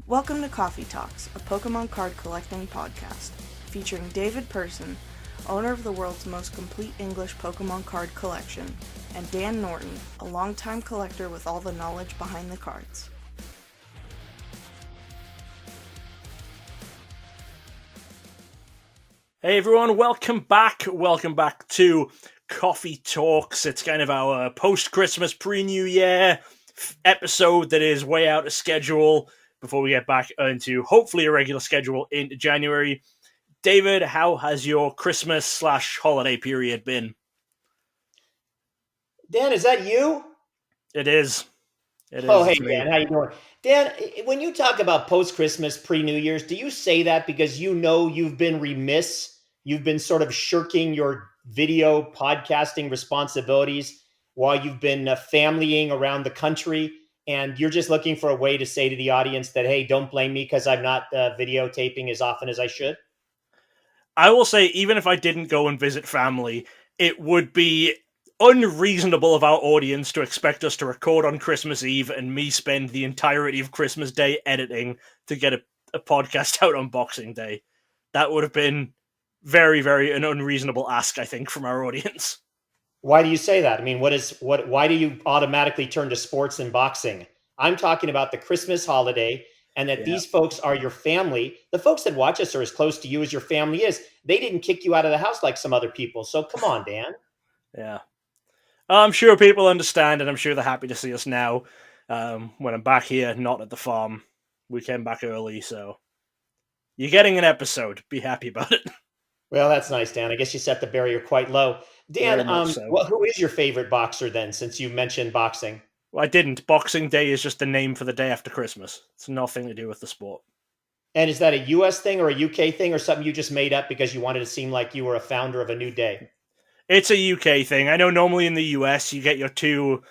Welcome to Koffee Talks, a Pokemon card collecting podcast, featuring David Person, owner of the world's most complete English Pokemon card collection, and Dan Norton, a longtime collector with all the knowledge behind the cards. Hey everyone, welcome back to Koffee Talks. It's kind of our post-Christmas, pre-New Year episode that is way out of schedule before we get back into hopefully a regular schedule into January. David, how has your Christmas/holiday period been? Dan, is that you? It is. Hey Dan, how you doing? Dan, when you talk about post-Christmas, pre-New Year's, do you say that because you know you've been remiss? You've been sort of shirking your video podcasting responsibilities while you've been familying around the country, and you're just looking for a way to say to the audience that, hey, don't blame me because I'm not videotaping as often as I should? I will say, even if I didn't go and visit family, it would be unreasonable of our audience to expect us to record on Christmas Eve and me spend the entirety of Christmas Day editing to get a podcast out on Boxing Day. That would have been very, very an unreasonable ask, I think, from our audience. Why do you say that? I mean, why do you automatically turn to sports and boxing? I'm talking about the Christmas holiday and that these folks are your family. The folks that watch us are as close to you as your family is. They didn't kick you out of the house like some other people. So come on, Dan. Yeah. I'm sure people understand, and I'm sure they're happy to see us now. When I'm back here, not at the farm. We came back early, so you're getting an episode. Be happy about it. Well, that's nice, Dan. I guess you set the barrier quite low. Dan, who is your favorite boxer then, since you mentioned boxing? Well, I didn't. Boxing Day is just the name for the day after Christmas. It's nothing to do with the sport. And is that a US thing or a UK thing or something you just made up because you wanted to seem like you were a founder of a new day? It's a UK thing. I know normally in the US you get your two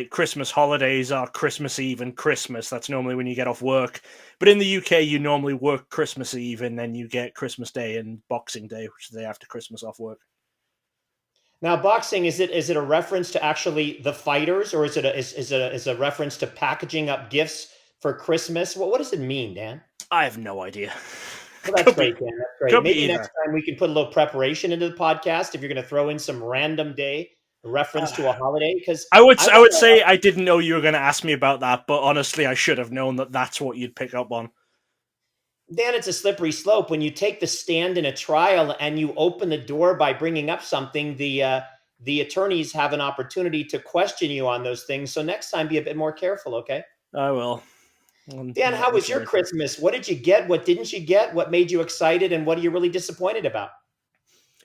Christmas holidays are Christmas Eve and Christmas. That's normally when you get off work. But in the UK you normally work Christmas Eve and then you get Christmas Day and Boxing Day, which is the day after Christmas off work. Now, boxing, is it a reference to actually the fighters, or is it a reference to packaging up gifts for Christmas? What does it mean, Dan? I have no idea. Well, that's great, Dan. That's great. Maybe either. Next time we can put a little preparation into the podcast if you're going to throw in some random day reference to a holiday. Because I would say I didn't know you were going to ask me about that, but honestly, I should have known that that's what you'd pick up on. Dan, it's a slippery slope. When you take the stand in a trial and you open the door by bringing up something, the attorneys have an opportunity to question you on those things. So next time, be a bit more careful, okay? I will. Dan, how was your Christmas? What did you get? What didn't you get? What made you excited? And what are you really disappointed about?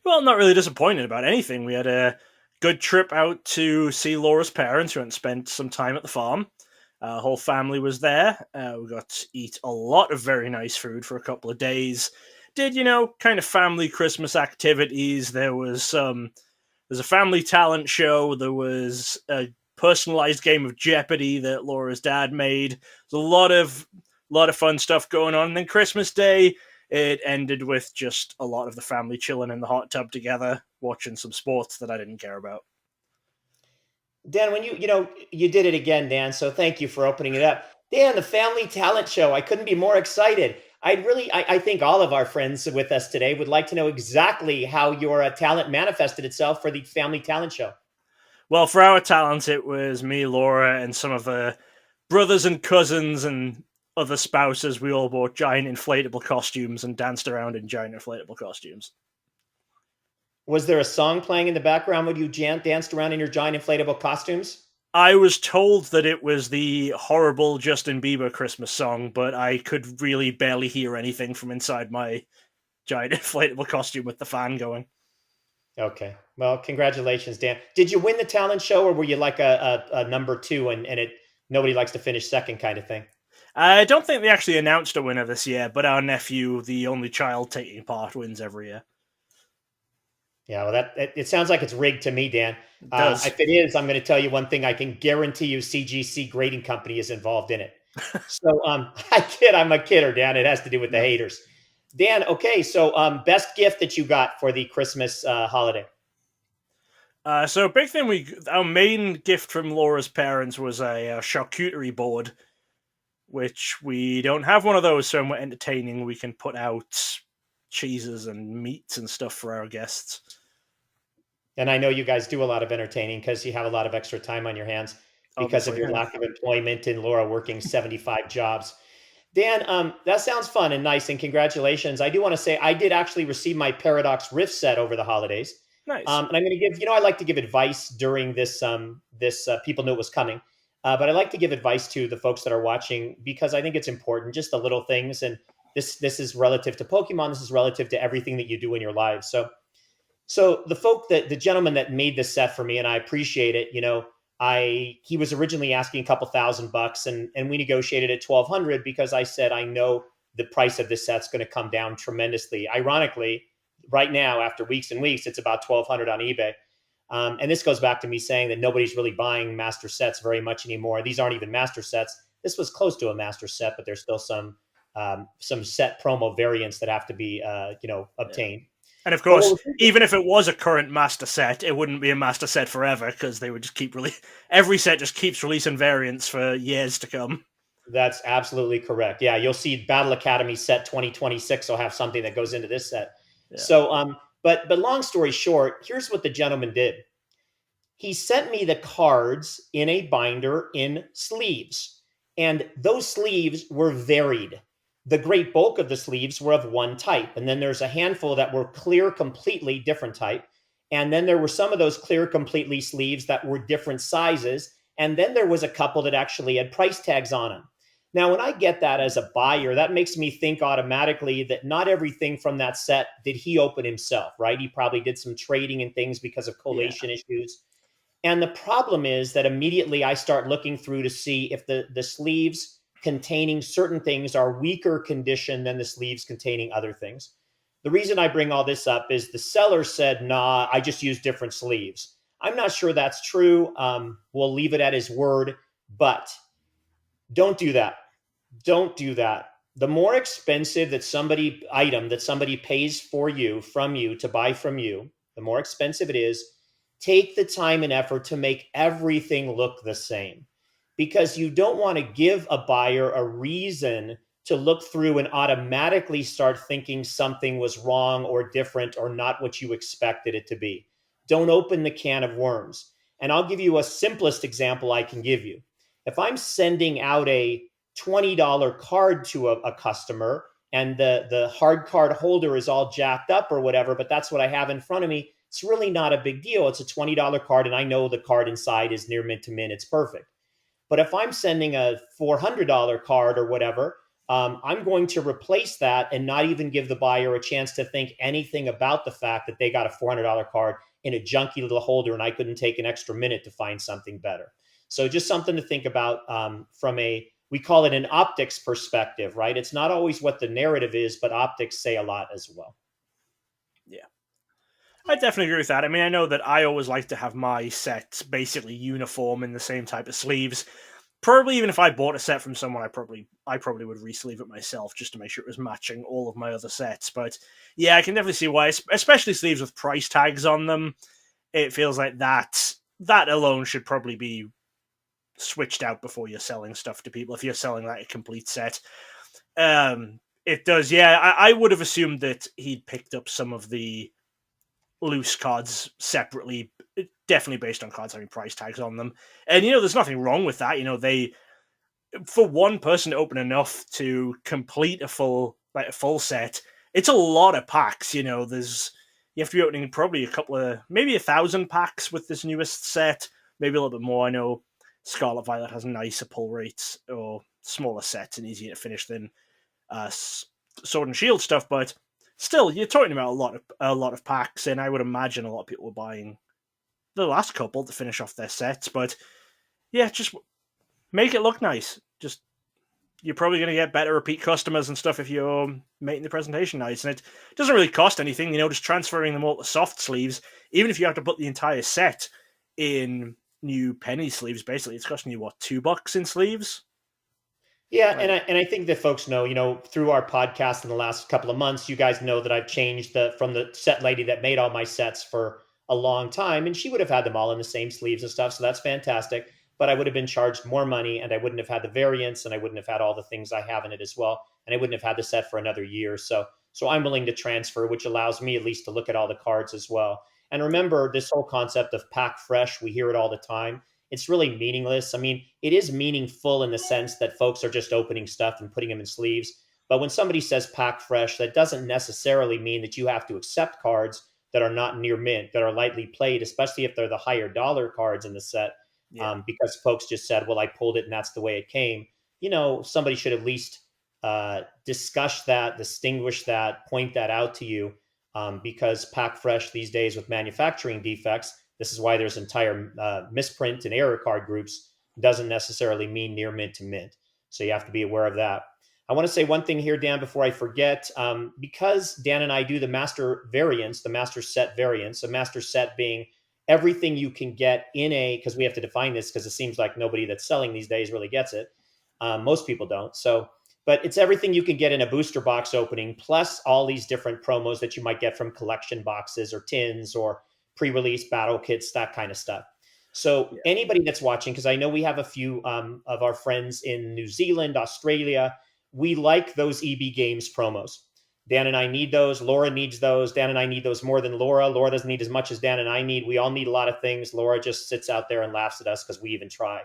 Well, not really disappointed about anything. We had a good trip out to see Laura's parents, who hadn't spent some time at the farm. Whole family was there. We got to eat a lot of very nice food for a couple of days. Did, kind of family Christmas activities. There's a family talent show. There was a personalized game of Jeopardy that Laura's dad made. There's a lot of fun stuff going on. And then Christmas Day, it ended with just a lot of the family chilling in the hot tub together, watching some sports that I didn't care about. Dan, when you did it again, Dan, so thank you for opening it up. Dan, the family talent show, I couldn't be more excited. I think all of our friends with us today would like to know exactly how your talent manifested itself for the family talent show. Well, for our talent, it was me, Laura, and some of the brothers and cousins and other spouses. We all bought giant inflatable costumes and danced around in giant inflatable costumes. Was there a song playing in the background when you danced around in your giant inflatable costumes? I was told that it was the horrible Justin Bieber Christmas song, but I could really barely hear anything from inside my giant inflatable costume with the fan going. Okay. Well, congratulations, Dan. Did you win the talent show, or were you like a number two and nobody likes to finish second kind of thing? I don't think they actually announced a winner this year, but our nephew, the only child taking part, wins every year. Yeah, well, it sounds like it's rigged to me, Dan. If it is, I'm going to tell you one thing. I can guarantee you CGC Grading Company is involved in it. So I'm a kidder, Dan. It has to do with the haters. Dan, okay, so best gift that you got for the Christmas holiday? So a big thing, our main gift from Laura's parents was a charcuterie board, which we don't have one of those. So when we're entertaining, we can put out cheeses and meats and stuff for our guests. And I know you guys do a lot of entertaining because you have a lot of extra time on your hands because of Obviously, your yeah. lack of employment and Laura working 75 jobs. Dan, that sounds fun and nice, and congratulations. I do want to say I did actually receive my Paradox Rift set over the holidays. Nice. And I'm going to give, I like to give advice during this, people knew it was coming. But I like to give advice to the folks that are watching because I think it's important, just the little things. And this is relative to Pokemon. This is relative to everything that you do in your lives. So the gentleman that made this set for me, and I appreciate it, he was originally asking a couple $1,000 and we negotiated at 1,200 because I said, I know the price of this set's going to come down tremendously. Ironically, right now, after weeks and weeks, it's about 1,200 on eBay. And this goes back to me saying that nobody's really buying master sets very much anymore. These aren't even master sets. This was close to a master set, but there's still some set promo variants that have to be, obtained. And of course, even if it was a current master set, it wouldn't be a master set forever because they would just keep every set just keeps releasing variants for years to come. That's absolutely correct. Yeah, you'll see Battle Academy set 2026 will have something that goes into this set. Yeah. So, but long story short, here's what the gentleman did. He sent me the cards in a binder in sleeves, and those sleeves were varied. The great bulk of the sleeves were of one type. And then there's a handful that were clear, completely different type. And then there were some of those clear, completely sleeves that were different sizes. And then there was a couple that actually had price tags on them. Now, when I get that as a buyer, that makes me think automatically that not everything from that set did he open himself, right? He probably did some trading and things because of collation issues. And the problem is that immediately I start looking through to see if the sleeves containing certain things are weaker condition than the sleeves containing other things. The reason I bring all this up is the seller said, nah, I just use different sleeves. I'm not sure that's true. We'll leave it at his word, but don't do that. Don't do that. The more expensive item that somebody pays from you to buy from you, the more expensive it is. Take the time and effort to make everything look the same, because you don't want to give a buyer a reason to look through and automatically start thinking something was wrong or different or not what you expected it to be. Don't open the can of worms. And I'll give you a simplest example I can give you. If I'm sending out a $20 card to a customer and the hard card holder is all jacked up or whatever, but that's what I have in front of me, it's really not a big deal. It's a $20 card and I know the card inside is near mint to mint. It's perfect. But if I'm sending a $400 card or whatever, I'm going to replace that and not even give the buyer a chance to think anything about the fact that they got a $400 card in a junky little holder and I couldn't take an extra minute to find something better. So just something to think about we call it an optics perspective, right? It's not always what the narrative is, but optics say a lot as well. Yeah. I definitely agree with that. I mean, I know that I always like to have my sets basically uniform in the same type of sleeves. Probably even if I bought a set from someone, I probably would resleeve it myself just to make sure it was matching all of my other sets. But yeah, I can definitely see why, especially sleeves with price tags on them. It feels like that alone should probably be switched out before you're selling stuff to people. If you're selling like a complete set, it does. Yeah, I would have assumed that he'd picked up some of the loose cards separately, definitely based on cards having price tags on them. And, there's nothing wrong with that. For one person to open enough to complete a full set, it's a lot of packs. You have to be opening probably maybe 1,000 packs with this newest set, maybe a little bit more. I know Scarlet Violet has nicer pull rates or smaller sets and easier to finish than Sword and Shield stuff, but still, you're talking about a lot of packs, and I would imagine a lot of people were buying the last couple to finish off their sets. But yeah, just make it look nice. You're probably going to get better repeat customers and stuff if you're making the presentation nice, and it doesn't really cost anything. Just transferring them all to soft sleeves, even if you have to put the entire set in new penny sleeves. Basically, it's costing you $2 in sleeves. Yeah, right. and I think that folks know, through our podcast in the last couple of months, you guys know that I've changed from the set lady that made all my sets for a long time, and she would have had them all in the same sleeves and stuff. So that's fantastic. but I would have been charged more money, and I wouldn't have had the variants, and I wouldn't have had all the things I have in it as well, and I wouldn't have had the set for another year. So I'm willing to transfer, which allows me at least to look at all the cards as well. And remember, this whole concept of pack fresh, we hear it all the time. It's really meaningless. I mean, it is meaningful in the sense that folks are just opening stuff and putting them in sleeves. But when somebody says pack fresh, that doesn't necessarily mean that you have to accept cards that are not near mint, that are lightly played, especially if they're the higher dollar cards in the set. Yeah. Because folks just said, well, I pulled it and that's the way it came. Somebody should at least discuss that, distinguish that, point that out to you, because pack fresh these days with manufacturing defects, this is why there's entire misprint and error card groups, doesn't necessarily mean near mint to mint. So you have to be aware of that. I want to say one thing here, Dan, before I forget, because Dan and I do the master variants, the master set variants, a master set being everything you can get because we have to define this because it seems like nobody that's selling these days really gets it. Most people don't. But it's everything you can get in a booster box opening, plus all these different promos that you might get from collection boxes or tins or pre-release battle kits, that kind of stuff. So anybody that's watching, because I know we have a few of our friends in New Zealand, Australia, we like those EB Games promos. Dan and I need those. Laura needs those. Dan and I need those more than Laura. Laura doesn't need as much as Dan and I need. We all need a lot of things. Laura just sits out there and laughs at us because we even try.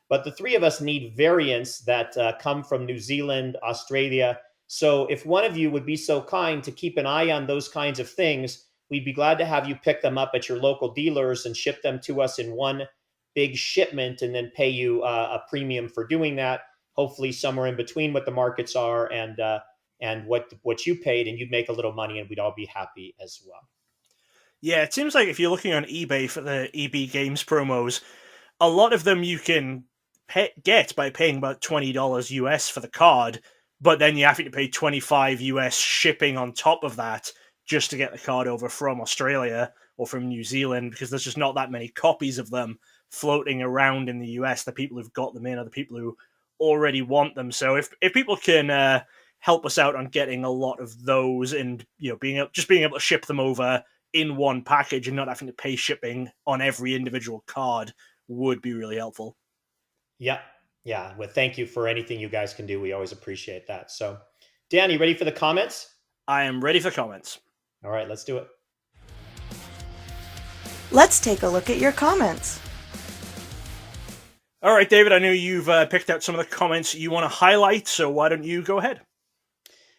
But the three of us need variants that come from New Zealand, Australia. So if one of you would be so kind to keep an eye on those kinds of things, we'd be glad to have you pick them up at your local dealers and ship them to us in one big shipment and then pay you a premium for doing that. Hopefully somewhere in between what the markets are and what you paid, and you'd make a little money and we'd all be happy as well. Yeah, it seems like if you're looking on eBay for the EB Games promos, a lot of them you can get by paying about $20 US for the card, but then you have to pay $25 US shipping on top of that just to get the card over from Australia or from New Zealand, because there's just not that many copies of them floating around in the US. The people who've got them in are the people who already want them. So if people can help us out on getting a lot of those and being able to ship them over in one package and not having to pay shipping on every individual card would be really helpful. Yeah. Well, thank you for anything you guys can do. We always appreciate that. So, Dan, you ready for the comments? I am ready for comments. All right, let's do it. Let's take a look at your comments. All right, David, I know you've picked out some of the comments you want to highlight, so why don't you go ahead?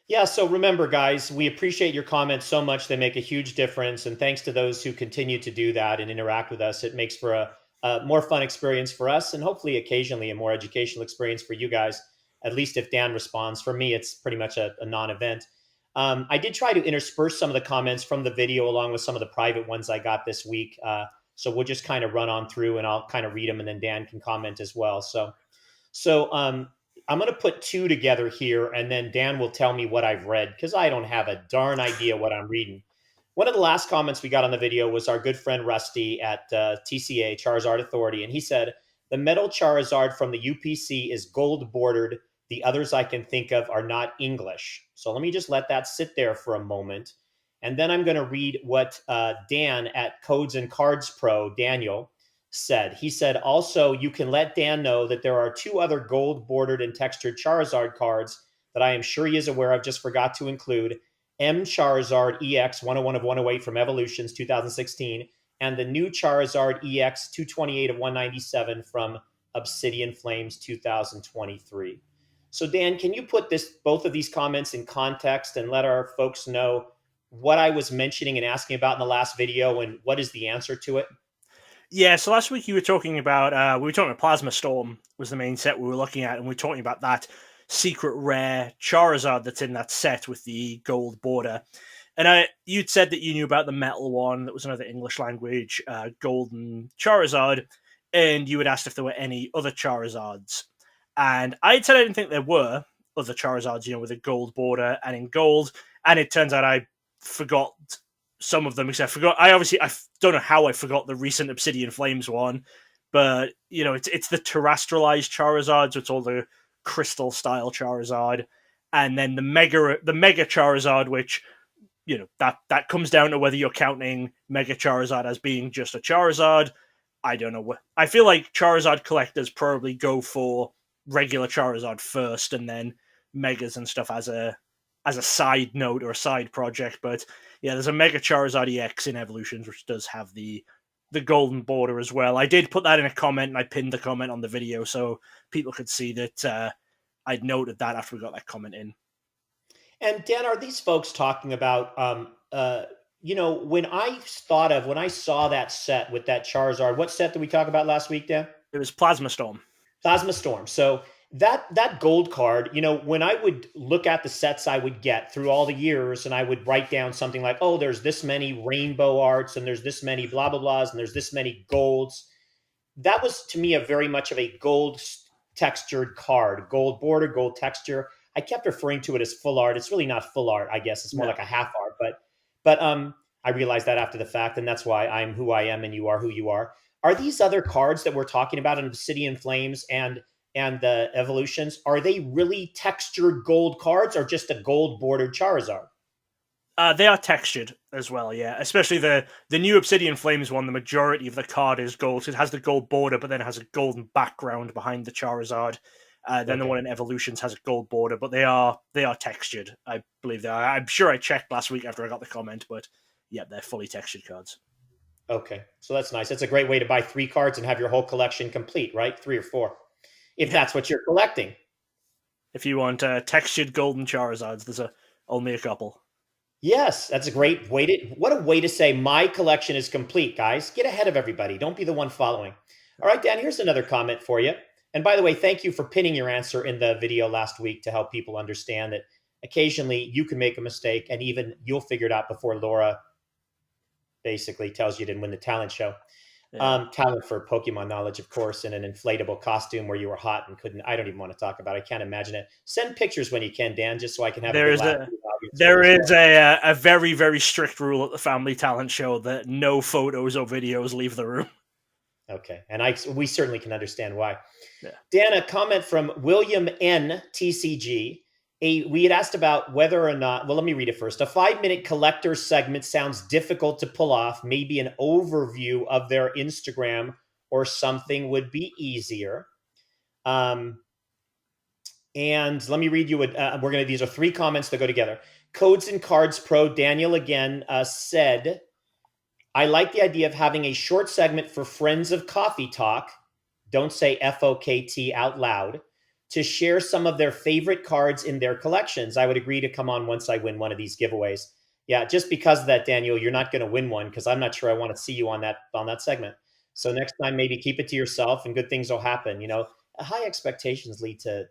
Yeah, so remember, guys, we appreciate your comments so much. They make a huge difference. And thanks to those who continue to do that and interact with us. It makes for a more fun experience for us and hopefully occasionally a more educational experience for you guys, at least if Dan responds. For me, it's pretty much a non-event. I did try to intersperse some of the comments from the video along with some of the private ones I got this week. So we'll just kind of run on through and I'll kind of read them and then Dan can comment as well. So I'm going to put two together here and then Dan will tell me what I've read because I don't have a darn idea what I'm reading. One of the last comments we got on the video was our good friend Rusty at TCA, Charizard Authority. And he said, the metal Charizard from the UPC is gold bordered. The others I can think of are not English. So let me just let that sit there for a moment. And then I'm going to read what Dan at Codes and Cards Pro, Daniel, said. He said, also, you can let Dan know that there are two other gold bordered and textured Charizard cards that I am sure he is aware of, just forgot to include. M Charizard EX 101 of 108 from Evolutions 2016, and the new Charizard EX 228 of 197 from Obsidian Flames 2023. So Dan, can you put both of these comments in context and let our folks know what I was mentioning and asking about in the last video and what is the answer to it? Yeah, so last week you were talking about, Plasma Storm was the main set we were looking at, and we were talking about that secret rare Charizard that's in that set with the gold border. And you'd said that you knew about the metal one that was another English language golden Charizard, and you had asked if there were any other Charizards. And I had said I didn't think there were other Charizards, with a gold border and in gold. And it turns out I forgot some of them, because I don't know how I forgot the recent Obsidian Flames one, but it's the terrestrialized Charizard, so it's all the crystal style Charizard, and then the mega Charizard, which that comes down to whether you're counting Mega Charizard as being just a Charizard, I don't know. I feel like Charizard collectors probably go for regular Charizard first, and then Megas and stuff as a side note or a side project. But yeah, there's a Mega Charizard EX in Evolutions, which does have the golden border as well. I did put that in a comment, and I pinned the comment on the video so people could see that I'd noted that after we got that comment in. And Dan, are these folks talking about, when I saw that set with that Charizard, what set did we talk about last week, Dan? It was Plasma Storm. Plasma Storm. So that gold card, when I would look at the sets I would get through all the years, and I would write down something like, oh, there's this many rainbow arts, and there's this many blah, blah, blahs, and there's this many golds. That was to me a very much of a gold textured card, gold border, gold texture. I kept referring to it as full art. It's really not full art, I guess. It's more like a half art. But I realized that after the fact, and that's why I'm who I am and you are who you are. Are these other cards that we're talking about in Obsidian Flames and the Evolutions, are they really textured gold cards or just a gold bordered Charizard? They are textured as well, yeah. Especially the new Obsidian Flames one, the majority of the card is gold. So it has the gold border, but then it has a golden background behind the Charizard. Then the one in Evolutions has a gold border, but they are textured. I believe they are. I'm sure I checked last week after I got the comment, but yeah, they're fully textured cards. Okay, so that's nice. That's a great way to buy 3 cards and have your whole collection complete, right? 3 or 4, if that's what you're collecting. If you want textured golden Charizards, there's only a couple. Yes, that's a great way to. What a way to say my collection is complete, guys. Get ahead of everybody. Don't be the one following. All right, Dan. Here's another comment for you. And by the way, thank you for pinning your answer in the video last week to help people understand that occasionally you can make a mistake, and even you'll figure it out before Laura basically tells you to win the talent show. Yeah. Talent for Pokemon knowledge, of course, in an inflatable costume where you were hot and couldn't. I don't even want to talk about it. I can't imagine it. Send pictures when you can, Dan, just so I can have. There is a very, very strict rule at the Family Talent Show that no photos or videos leave the room. Okay, and we certainly can understand why. Yeah. Dan, a comment from William N. TCG. We had asked about whether or not, well, let me read it first. A 5-minute collector segment sounds difficult to pull off. Maybe an overview of their Instagram or something would be easier. And let me read you. These are 3 comments that go together. Codes and Cards Pro, Daniel again said, I like the idea of having a short segment for friends of Coffee Talk. Don't say FOKT out loud. To share some of their favorite cards in their collections. I would agree to come on once I win one of these giveaways. Yeah, just because of that, Daniel, you're not going to win one because I'm not sure I want to see you on that segment. So next time, maybe keep it to yourself and good things will happen. High expectations lead to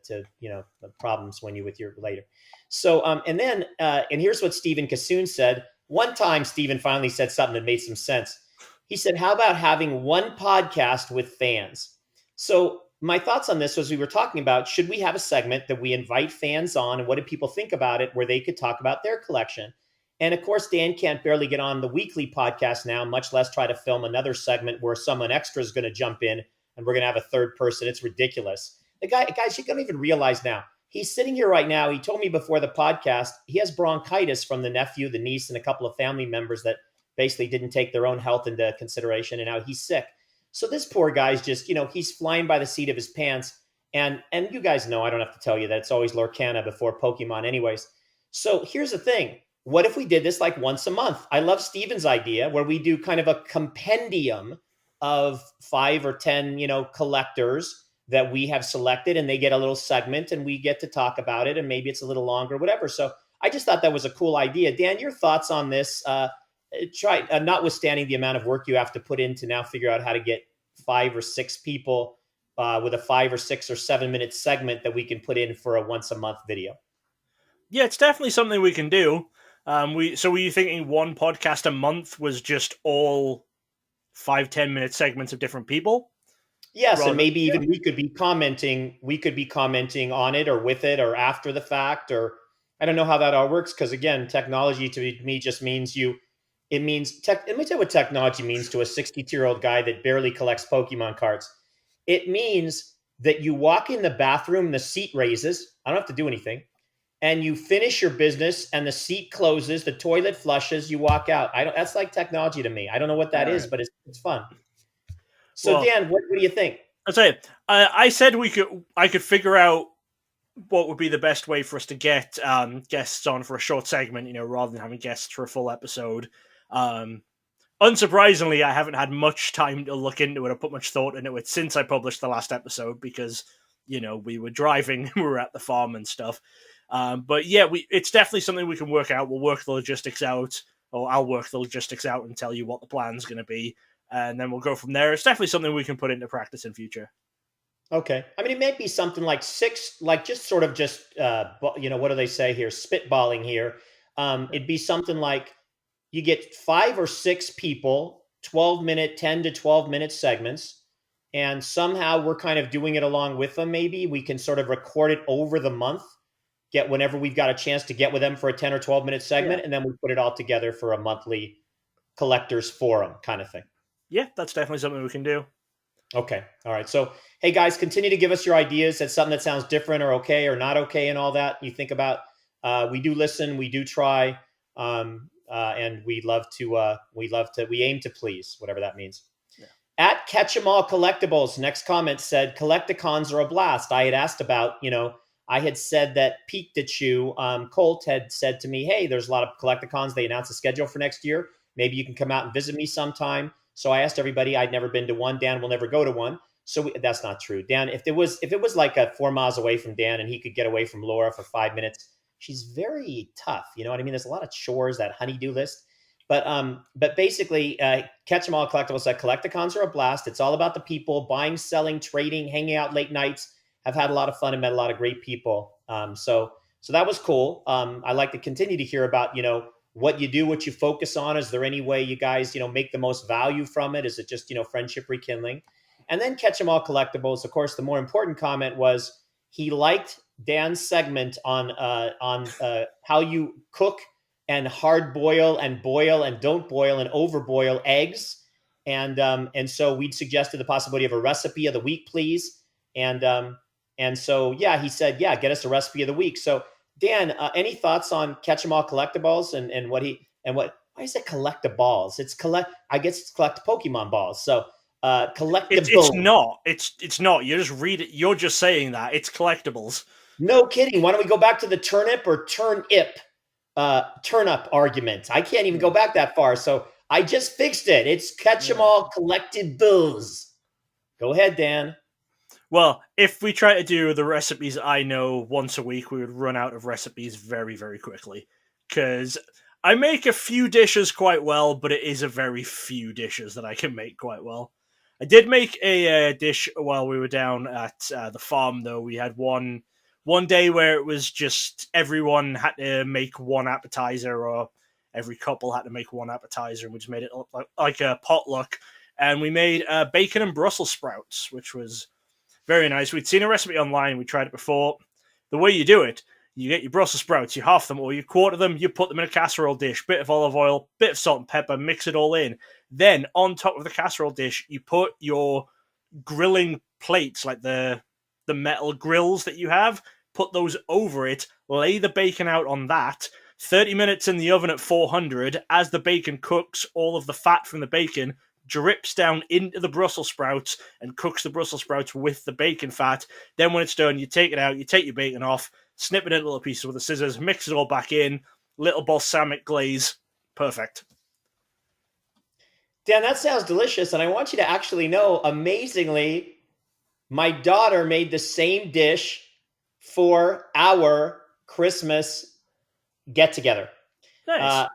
problems when you with your later. So and here's what Stephen Kassoon said. One time, Stephen finally said something that made some sense. He said, "How about having one podcast with fans?" So my thoughts on this was we were talking about, should we have a segment that we invite fans on and what do people think about it where they could talk about their collection? And of course, Dan can't barely get on the weekly podcast now, much less try to film another segment where someone extra is going to jump in and we're going to have a third person. It's ridiculous. Guys, you don't even realize now. He's sitting here right now. He told me before the podcast, he has bronchitis from the nephew, the niece, and a couple of family members that basically didn't take their own health into consideration. And now he's sick. So this poor guy's just, he's flying by the seat of his pants. And you guys know, I don't have to tell you that it's always Lorcana before Pokemon anyways. So here's the thing. What if we did this like once a month? I love Steven's idea where we do kind of a compendium of 5 or 10, collectors that we have selected and they get a little segment and we get to talk about it and maybe it's a little longer, whatever. So I just thought that was a cool idea. Dan, your thoughts on this? Notwithstanding the amount of work you have to put in to now figure out how to get 5 or 6 people with a 5 or 6 or 7 minute segment that we can put in for a once a month video. Yeah, it's definitely something we can do. Were you thinking one podcast a month was just all 5-10 minute segments of different people? Yes, and maybe even we could be commenting on it or with it or after the fact, or I don't know how that all works because again, technology to me just means let me tell you what technology means to a 62-year-old guy that barely collects Pokemon cards. It means that you walk in the bathroom, the seat raises, I don't have to do anything, and you finish your business and the seat closes, the toilet flushes, you walk out. That's like technology to me. I don't know what that is, but it's fun. So Well, Dan, what do you think? I'd say I said I could figure out what would be the best way for us to get guests on for a short segment, rather than having guests for a full episode. Unsurprisingly, I haven't had much time to look into it or put much thought into it since I published the last episode because, we were driving, we were at the farm and stuff. But yeah, it's definitely something we can work out. We'll work the logistics out, or I'll work the logistics out and tell you what the plan's going to be. And then we'll go from there. It's definitely something we can put into practice in future. Okay. I mean, it may be something like what do they say here? Spitballing here. It'd be something like you get 5 or 6 people, 10 to 12 minute segments. And somehow we're kind of doing it along with them. Maybe we can sort of record it over the month, get whenever we've got a chance to get with them for a 10 or 12 minute segment. Yeah. And then we put it all together for a monthly collectors forum kind of thing. Yeah, that's definitely something we can do. Okay. All right. So, hey guys, continue to give us your ideas. That's something that sounds different or okay or not okay and all that you think about. We do listen, we do try, and we aim to please, whatever that means. Yeah. At Catch 'em All Collectibles, next comment said, Collecticons are a blast. I had asked about, I had said that Pikachu, Colt had said to me, hey, there's a lot of Collecticons. They announced a schedule for next year. Maybe you can come out and visit me sometime. So I asked everybody. I'd never been to one. Dan will never go to one. So that's not true. Dan, if it was like 4 miles away from Dan and he could get away from Laura for 5 minutes, she's very tough. You know what I mean? There's a lot of chores, that honey-do list. But basically, Catch 'em All Collectibles said Collecticons are a blast. It's all about the people buying, selling, trading, hanging out late nights. I've had a lot of fun and met a lot of great people. So that was cool. I like to continue to hear about, what you do, what you focus on. Is there any way you guys, make the most value from it? Is it just, friendship rekindling? And then Catch 'em All Collectibles. Of course, the more important comment was he liked Dan's segment on how you cook and hard boil and don't boil and overboil eggs. And so we'd suggested the possibility of a recipe of the week, please. And so, yeah, he said, yeah, get us a recipe of the week. So Dan, any thoughts on Catch 'em All Collectibles and why is it collectibles? I guess it's collect Pokemon balls. So collectibles. It's not. You just read it. You're just saying that it's collectibles. No kidding. Why don't we go back to the turnip or turnip argument? I can't even go back that far. So I just fixed it. It's Catch 'em All Collectibles. Go ahead, Dan. Well, if we try to do the recipes I know once a week, we would run out of recipes very, very quickly. Because I make a few dishes quite well, but it is a very few dishes that I can make quite well. I did make a dish while we were down at the farm, though. We had one day where it was just everyone had to make one appetizer, or every couple had to make one appetizer, and we just made it look like a potluck. And we made bacon and Brussels sprouts, which was very nice. We'd seen a recipe online. We tried it before. The way you do it, you get your Brussels sprouts, you half them or you quarter them, you put them in a casserole dish, bit of olive oil, bit of salt and pepper, mix it all in. Then on top of the casserole dish, you put your grilling plates, like the metal grills that you have, put those over it, lay the bacon out on that, 30 minutes in the oven at 400. As the bacon cooks, all of the fat from the bacon drips down into the Brussels sprouts and cooks the Brussels sprouts with the bacon fat. Then when it's done, you take it out, you take your bacon off, snip it into little pieces with the scissors, mix it all back in, little balsamic glaze. Perfect. Dan, that sounds delicious. And I want you to actually know, amazingly, my daughter made the same dish for our Christmas get-together. Nice.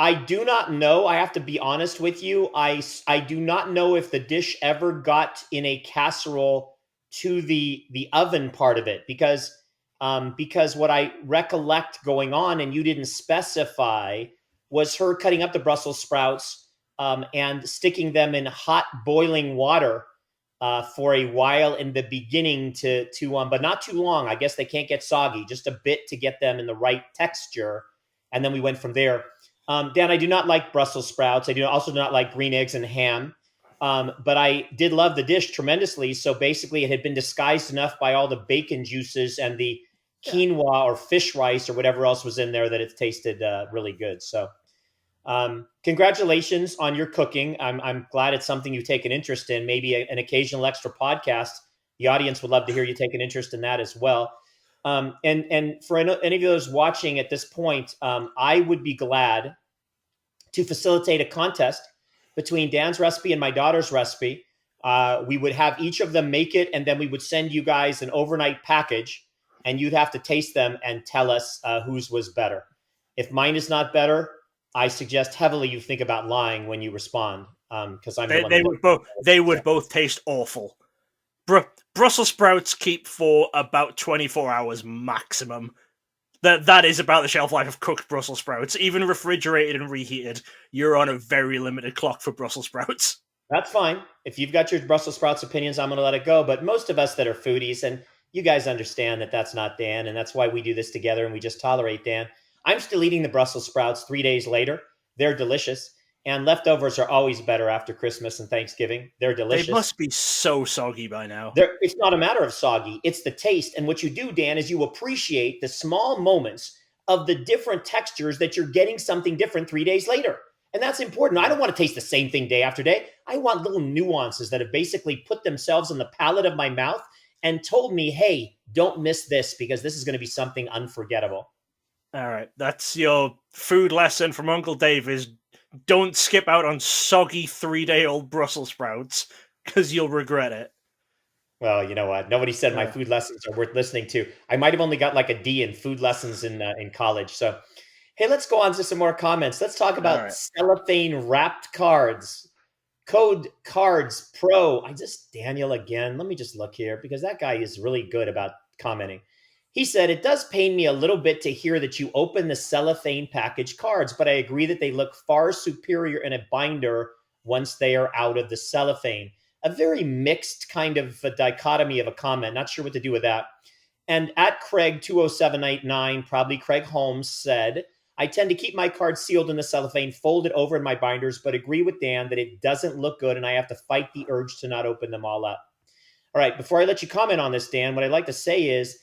I do not know. I have to be honest with you. I do not know if the dish ever got in a casserole to the oven part of it, because what I recollect going on, and you didn't specify, was her cutting up the Brussels sprouts and sticking them in hot boiling water for a while in the beginning to but not too long. I guess they can't get soggy, just a bit to get them in the right texture. And then we went from there. Dan, I do not like Brussels sprouts. I also do not like green eggs and ham. But I did love the dish tremendously. So basically it had been disguised enough by all the bacon juices and the quinoa or fish rice or whatever else was in there that it tasted really good. So Congratulations on your cooking. I'm glad it's something you take an interest in. Maybe an occasional extra podcast. The audience would love to hear you take an interest in that as well. And for any of those watching at this point, I would be glad to facilitate a contest between Dan's recipe and my daughter's recipe. We would have each of them make it, and then we would send you guys an overnight package, and you'd have to taste them and tell us whose was better. If mine is not better, I suggest heavily you think about lying when you respond, because I'm the one. They would both taste awful. Brussels sprouts keep for about 24 hours maximum. That is about the shelf life of cooked Brussels sprouts. Even refrigerated and reheated, you're on a very limited clock for Brussels sprouts. That's fine. If you've got your Brussels sprouts opinions, I'm going to let it go. But most of us that are foodies, and you guys understand that that's not Dan, and that's why we do this together and we just tolerate Dan. I'm still eating the Brussels sprouts 3 days later. They're delicious. And leftovers are always better after Christmas and Thanksgiving. They're delicious. They must be so soggy by now. It's not a matter of soggy. It's the taste. And what you do, Dan, is you appreciate the small moments of the different textures that you're getting something different 3 days later. And that's important. I don't want to taste the same thing day after day. I want little nuances that have basically put themselves on the palate of my mouth and told me, hey, don't miss this because this is going to be something unforgettable. All right. That's your food lesson from Uncle Dave is don't skip out on soggy 3-day-old Brussels sprouts because you'll regret it. Well, you know what? Nobody said my food lessons are worth listening to. I might have only got like a D in food lessons in college. So, hey, let's go on to some more comments. Let's talk about cellophane wrapped cards. Code Cards Pro. Daniel again. Let me just look here because that guy is really good about commenting. He said, it does pain me a little bit to hear that you open the cellophane package cards, but I agree that they look far superior in a binder once they are out of the cellophane. A very mixed kind of a dichotomy of a comment. Not sure what to do with that. And at Craig20789, probably Craig Holmes, said, I tend to keep my cards sealed in the cellophane, folded over in my binders, but agree with Dan that it doesn't look good and I have to fight the urge to not open them all up. All right, before I let you comment on this, Dan, what I'd like to say is,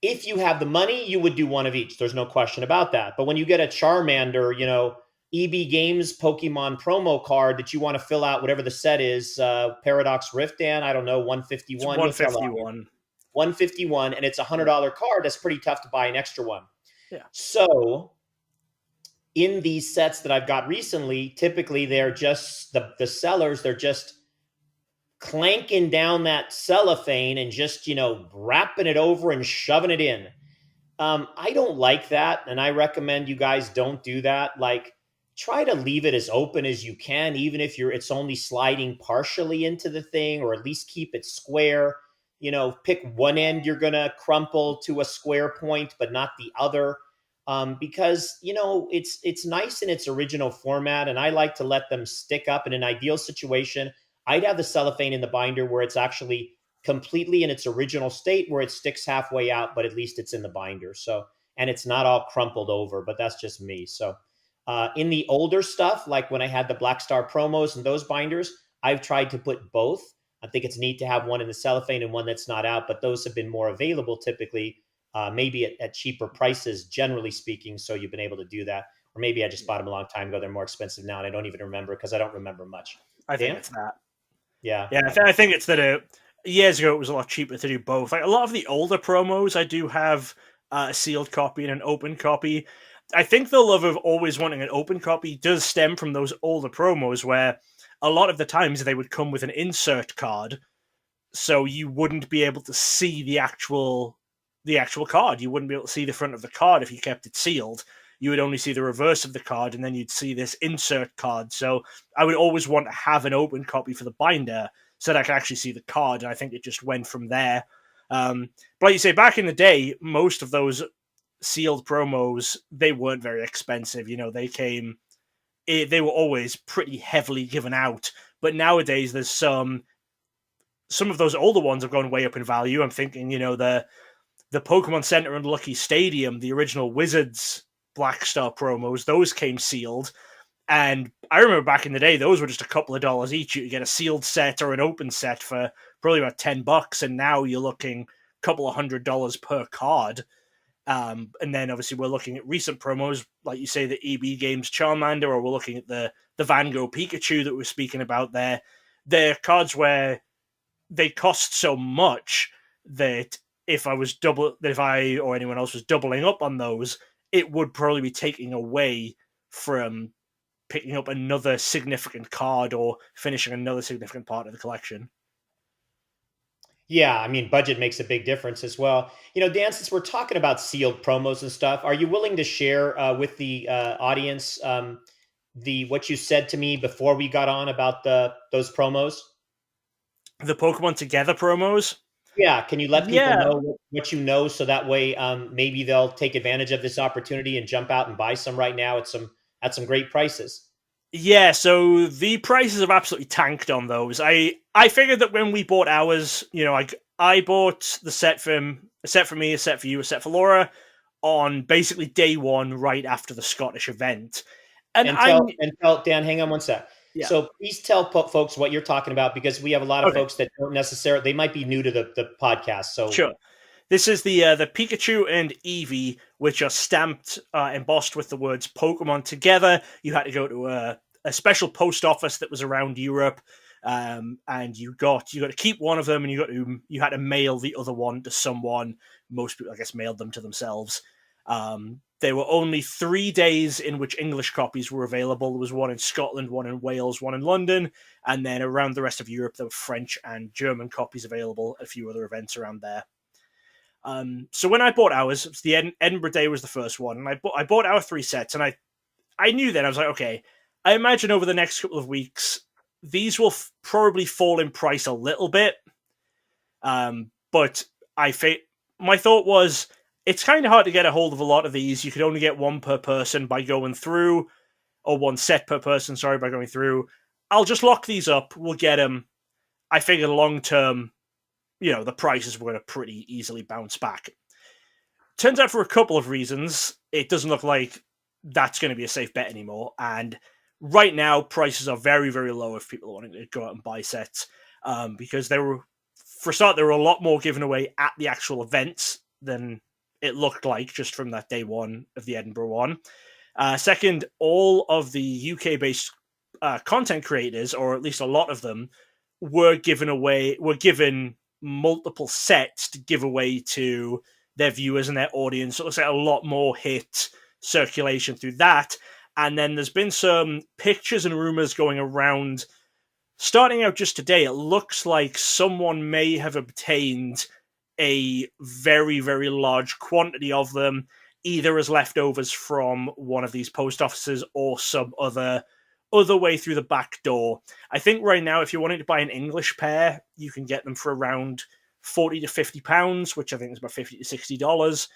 if you have the money, you would do one of each. There's no question about that. But when you get a Charmander, EB Games Pokemon promo card that you want to fill out whatever the set is, Paradox Rift, Dan, I don't know, 151. It's 151. 151, and it's a $100 card. That's pretty tough to buy an extra one. Yeah. So in these sets that I've got recently, typically they're just, the sellers, they're just clanking down that cellophane and just, wrapping it over and shoving it in. I don't like that. And I recommend you guys don't do that. Like, try to leave it as open as you can, even if it's only sliding partially into the thing, or at least keep it square. Pick one end you're going to crumple to a square point, but not the other. Because, it's nice in its original format. And I like to let them stick up. In an ideal situation, I'd have the cellophane in the binder where it's actually completely in its original state, where it sticks halfway out, but at least it's in the binder. So, and it's not all crumpled over, but that's just me. So in the older stuff, like when I had the Black Star promos and those binders, I've tried to put both. I think it's neat to have one in the cellophane and one that's not out, but those have been more available typically, maybe at cheaper prices, generally speaking. So you've been able to do that. Or maybe I just bought them a long time ago. They're more expensive now, and I don't even remember because I don't remember much. I think it's that. Yeah. I think it's that years ago it was a lot cheaper to do both. Like a lot of the older promos, I do have a sealed copy and an open copy. I think the love of always wanting an open copy does stem from those older promos where a lot of the times they would come with an insert card, so you wouldn't be able to see the actual card. You wouldn't be able to see the front of the card if you kept it sealed. You would only see the reverse of the card, and then you'd see this insert card. So I would always want to have an open copy for the binder so that I could actually see the card, and I think it just went from there. But like you say, back in the day, most of those sealed promos, they weren't very expensive. They were always pretty heavily given out. But nowadays, there's some of those older ones have gone way up in value. I'm thinking, the Pokemon Center and Lucky Stadium, the original Wizards Black Star promos, those came sealed. And I remember back in the day, those were just a couple of dollars each. You get a sealed set or an open set for probably about $10. And now you're looking a couple of $100 per card. And then obviously we're looking at recent promos, like you say, the EB Games Charmander, or we're looking at the Van Gogh Pikachu that we're speaking about there. They're cards where they cost so much that if I or anyone else was doubling up on those, it would probably be taking away from picking up another significant card or finishing another significant part of the collection. Yeah, I mean, budget makes a big difference as well. Dan, since we're talking about sealed promos and stuff, are you willing to share with the audience the what you said to me before we got on about those promos? The Pokemon Together promos? Yeah, can you let people Yeah. know what you know so that way maybe they'll take advantage of this opportunity and jump out and buy some right now at some great prices? Yeah, so the prices have absolutely tanked on those. I figured that when we bought ours, I bought a set for me, a set for you, a set for Laura on basically day one, right after the Scottish event. And And tell Dan, hang on one sec. yeah, So please tell folks what you're talking about, because we have a lot of okay, folks that don't necessarily, they might be new to the podcast. So sure. This is the Pikachu and Eevee, which are stamped, embossed with the words Pokemon Together. You had to go to a special post office that was around Europe, and you got to keep one of them, and you had to mail the other one to someone. Most people, I guess, mailed them to themselves. There were only 3 days in which English copies were available. There was one in Scotland, one in Wales, one in London, and then around the rest of Europe, there were French and German copies available. A few other events around there. So when I bought ours, it was the Edinburgh Day was the first one, and I bought our 3 sets, and I knew then, I was like, okay, I imagine over the next couple of weeks these will probably fall in price a little bit. But my thought was, it's kind of hard to get a hold of a lot of these. You could only get one per person by going through, or one set per person, sorry, by going through. I'll just lock these up. We'll get them. I figured long term, the prices were going to pretty easily bounce back. Turns out, for a couple of reasons, it doesn't look like that's going to be a safe bet anymore. And right now, prices are very, very low if people are wanting to go out and buy sets, because there were a lot more given away at the actual events than it looked like just from that day one of the Edinburgh one. Second, all of the UK-based content creators, or at least a lot of them, were given multiple sets to give away to their viewers and their audience. So it looks like a lot more hit circulation through that. And then there's been some pictures and rumors going around. Starting out just today, it looks like someone may have obtained a very, very large quantity of them, either as leftovers from one of these post offices or some other way through the back door. I think right now, if you're wanting to buy an English pair, you can get them for around £40 to £50, which I think is about $50 to $60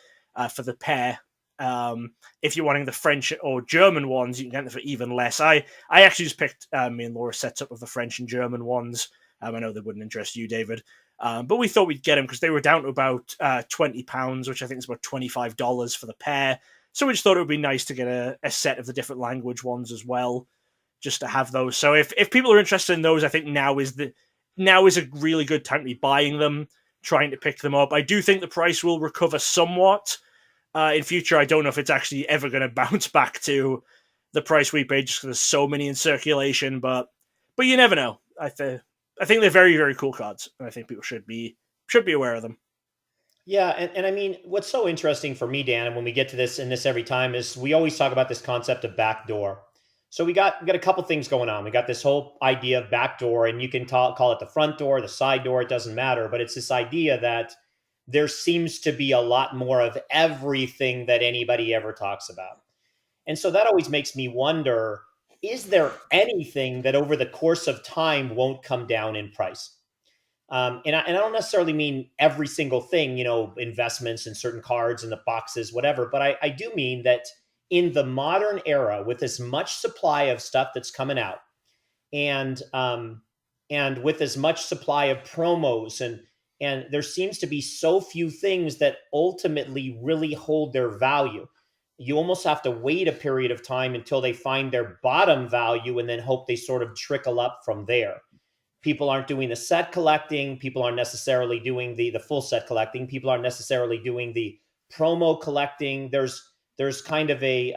for the pair. If you're wanting the French or German ones, you can get them for even less. I actually just picked me and Laura sets up of the French and German ones. I know they wouldn't interest you, David, but we thought we'd get them because they were down to about £20, which I think is about $25 for the pair. So we just thought it would be nice to get a set of the different language ones as well, just to have those. So if people are interested in those, I think now is a really good time to be buying them, trying to pick them up. I do think the price will recover somewhat in future. I don't know if it's actually ever going to bounce back to the price we paid just because there's so many in circulation, but you never know. I think they're very, very cool cards, and I think people should be aware of them. Yeah, and I mean, what's so interesting for me, Dan, and when we get to this every time, is we always talk about this concept of backdoor. So we got a couple things going on. We got this whole idea of backdoor, and you can call it the front door, the side door, it doesn't matter. But it's this idea that there seems to be a lot more of everything that anybody ever talks about. And so that always makes me wonder, is there anything that over the course of time won't come down in price? And I don't necessarily mean every single thing, investments in certain cards and the boxes, whatever. But I do mean that in the modern era, with as much supply of stuff that's coming out, and with as much supply of promos, and there seems to be so few things that ultimately really hold their value. You almost have to wait a period of time until they find their bottom value and then hope they sort of trickle up from there. People aren't doing the set collecting. People aren't necessarily doing the full set collecting. People aren't necessarily doing the promo collecting. There's kind of a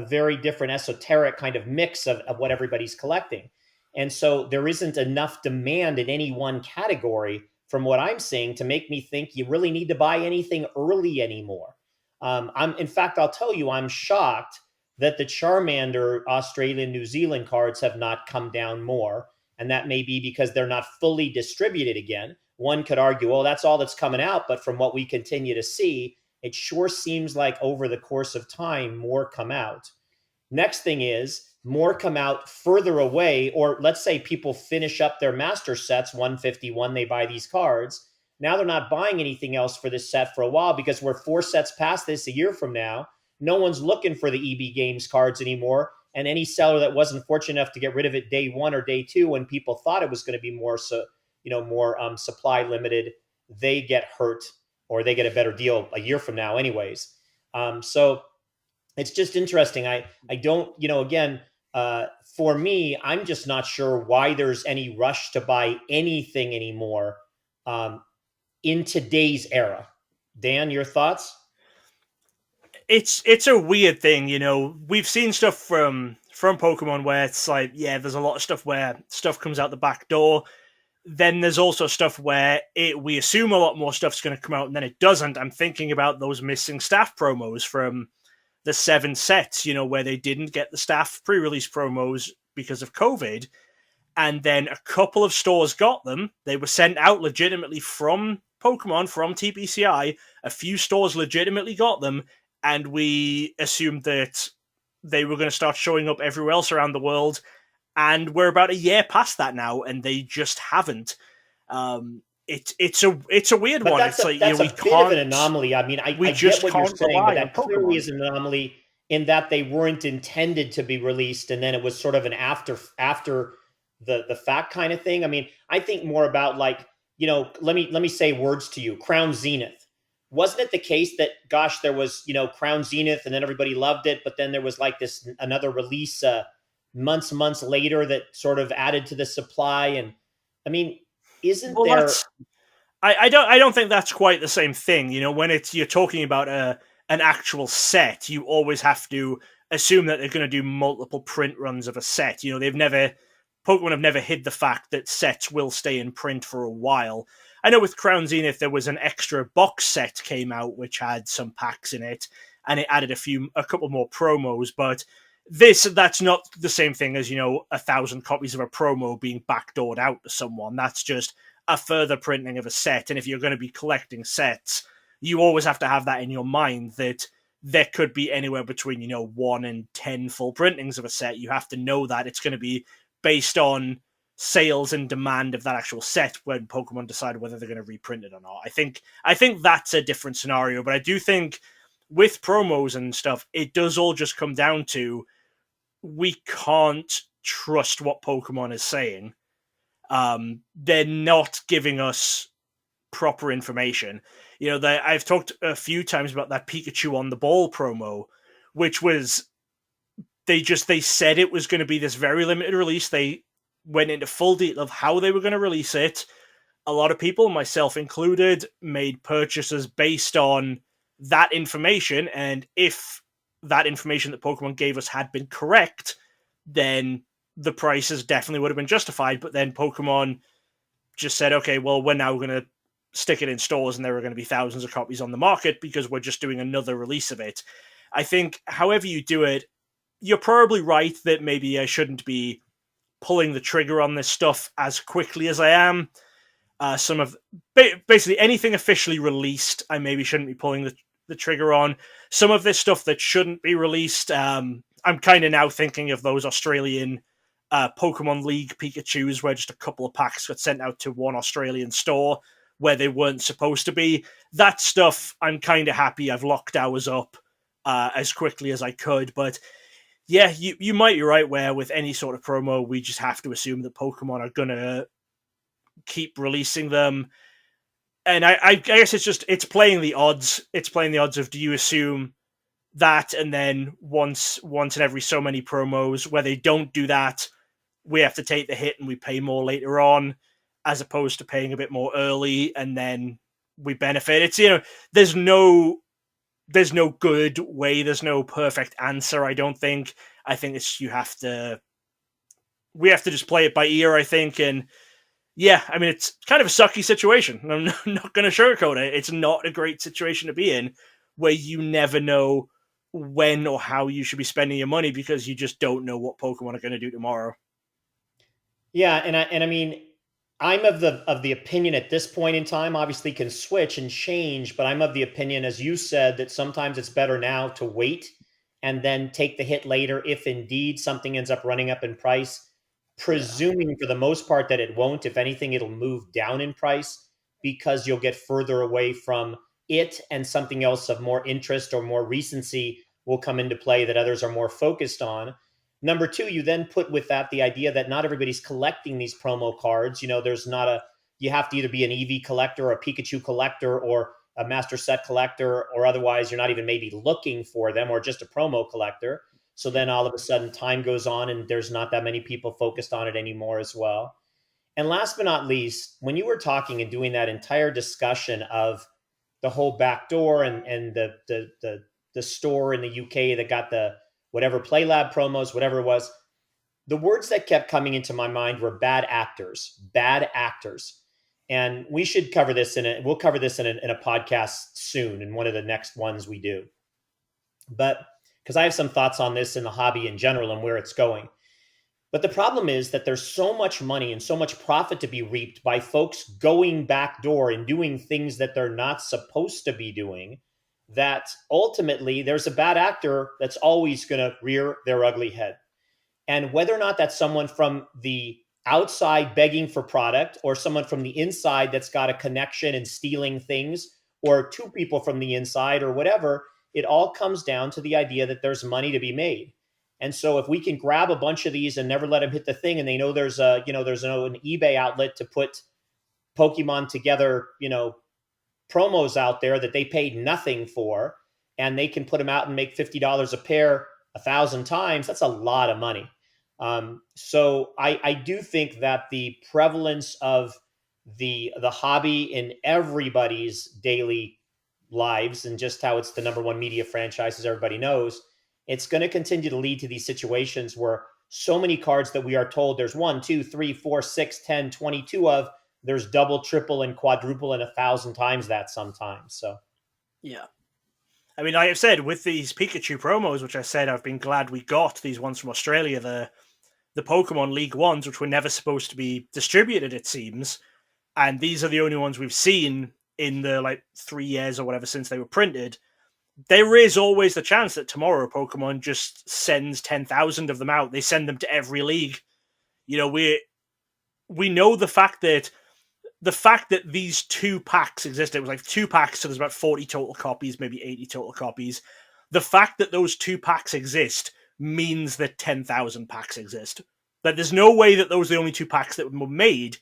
very different esoteric kind of mix of what everybody's collecting. And so there isn't enough demand in any one category, from what I'm seeing, to make me think you really need to buy anything early anymore. In fact, I'll tell you, I'm shocked that the Charmander Australian, New Zealand cards have not come down more. And that may be because they're not fully distributed again. One could argue, oh, that's all that's coming out. But from what we continue to see, it sure seems like over the course of time, more come out. Next thing is more come out further away, or let's say people finish up their master sets, 151, they buy these cards. Now they're not buying anything else for this set for a while because we're 4 sets past this a year from now. No one's looking for the EB Games cards anymore. And any seller that wasn't fortunate enough to get rid of it day 1 or day 2 when people thought it was going to be more supply limited, they get hurt, or they get a better deal a year from now anyways. So it's just interesting. I don't, again, for me, I'm just not sure why there's any rush to buy anything anymore in today's era. Dan, your thoughts? It's a weird thing, We've seen stuff from Pokemon where it's like, yeah, there's a lot of stuff where stuff comes out the back door. Then there's also stuff where we assume a lot more stuff's going to come out and then it doesn't. I'm thinking about those missing staff promos from the 7 sets, where they didn't get the staff pre-release promos because of COVID. And then a couple of stores got them. They were sent out legitimately from Pokemon, from TPCI. A few stores legitimately got them. And we assumed that they were going to start showing up everywhere else around the world. And we're about a year past that now, and they just haven't. It's a weird one. That's a bit of an anomaly. I mean, I get what you're saying, but that clearly is an anomaly in that they weren't intended to be released, and then it was sort of an after the fact kind of thing. I mean, I think more about let me say words to you. Crown Zenith. Wasn't it the case that, gosh, there was, Crown Zenith and then everybody loved it, but then there was like this another release months later that sort of added to the supply? And I mean, there? I don't think that's quite the same thing. When you're talking about an actual set, you always have to assume that they're going to do multiple print runs of a set. Pokemon have never hid the fact that sets will stay in print for a while. I know with Crown Zenith, there was an extra box set came out, which had some packs in it, and it added a couple more promos, but that's not the same thing as, 1,000 copies of a promo being backdoored out to someone. That's just a further printing of a set. And if you're going to be collecting sets, you always have to have that in your mind that there could be anywhere between, 1 and 10 full printings of a set. You have to know that it's going to be based on sales and demand of that actual set when Pokemon decide whether they're going to reprint it or not. I think that's a different scenario, but I do think with promos and stuff, it does all just come down to we can't trust what Pokemon is saying. They're not giving us proper information. I've talked a few times about that Pikachu on the ball promo, which was they said it was going to be this very limited release. They went into full detail of how they were going to release it. A lot of people, myself included, made purchases based on that information, and if that information that Pokemon gave us had been correct, then the prices definitely would have been justified. But then Pokemon just said, okay, well, we're now going to stick it in stores and there are going to be thousands of copies on the market because we're just doing another release of it. I think however you do it, you're probably right that maybe I shouldn't be pulling the trigger on this stuff as quickly as I am. Basically anything officially released, I maybe shouldn't be pulling the trigger on. Some of this stuff that shouldn't be released, I'm kind of now thinking of those Australian Pokemon League Pikachus where just a couple of packs got sent out to one Australian store where they weren't supposed to be. That stuff, I'm kind of happy I've locked hours up as quickly as I could. But yeah, you might be right where with any sort of promo, we just have to assume that Pokemon are going to keep releasing them. And I guess it's playing the odds. It's playing the odds of, do you assume that and then once in every so many promos where they don't do that, we have to take the hit and we pay more later on, as opposed to paying a bit more early and then we benefit. It's, you know, there's no good way, there's no perfect answer, I don't think. I think it's we have to just play it by ear, I think. And yeah, I mean, it's kind of a sucky situation. I'm not going to sugarcoat it. It's not a great situation to be in, where you never know when or how you should be spending your money because you just don't know what Pokemon are going to do tomorrow. Yeah, and I mean, I'm of the opinion at this point in time, obviously can switch and change, but I'm of the opinion, as you said, that sometimes it's better now to wait and then take the hit later if indeed something ends up running up in price, presuming for the most part that it won't. If anything, it'll move down in price because you'll get further away from it, and something else of more interest or more recency will come into play that others are more focused on. Number two, you then put with that the idea that not everybody's collecting these promo cards. You know, there's not you have to either be an EV collector or a Pikachu collector or a master set collector, or otherwise you're not even maybe looking for them, or just a promo collector. So then all of a sudden time goes on and there's not that many people focused on it anymore as well. And last but not least, when you were talking and doing that entire discussion of the whole backdoor and the store in the UK that got the whatever Play Lab promos, whatever it was, the words that kept coming into my mind were bad actors, bad actors. And we should cover this we'll cover this in a podcast soon, in one of the next ones we do. But because I have some thoughts on this in the hobby in general and where it's going. But the problem is that there's so much money and so much profit to be reaped by folks going backdoor and doing things that they're not supposed to be doing, that ultimately there's a bad actor that's always going to rear their ugly head. And whether or not that's someone from the outside begging for product, or someone from the inside that's got a connection and stealing things, or two people from the inside, or whatever, it all comes down to the idea that there's money to be made. And so if we can grab a bunch of these and never let them hit the thing, and they know there's an eBay outlet to put Pokemon together, promos out there that they paid nothing for, and they can put them out and make $50 a pair 1,000 times, that's a lot of money. So I do think that the prevalence of the hobby in everybody's daily lives, and just how it's the number one media franchise, as everybody knows, it's going to continue to lead to these situations where so many cards that we are told there's 1, 2, 3, 4, 6, 10, 22 of, there's double, triple, and quadruple, and 1,000 times that sometimes. So, yeah. I mean, like I've said, with these Pikachu promos, which I said I've been glad we got, these ones from Australia, the Pokemon League ones, which were never supposed to be distributed, it seems, and these are the only ones we've seen in the 3 years or whatever since they were printed. There is always the chance that tomorrow Pokemon just sends 10,000 of them out. They send them to every league. We know the fact that these 2 packs existed. It was 2 packs, so there's about 40 total copies, maybe 80 total copies. The fact that those 2 packs exist means that 10,000 packs exist. That there's no way that those are the only 2 packs that were made.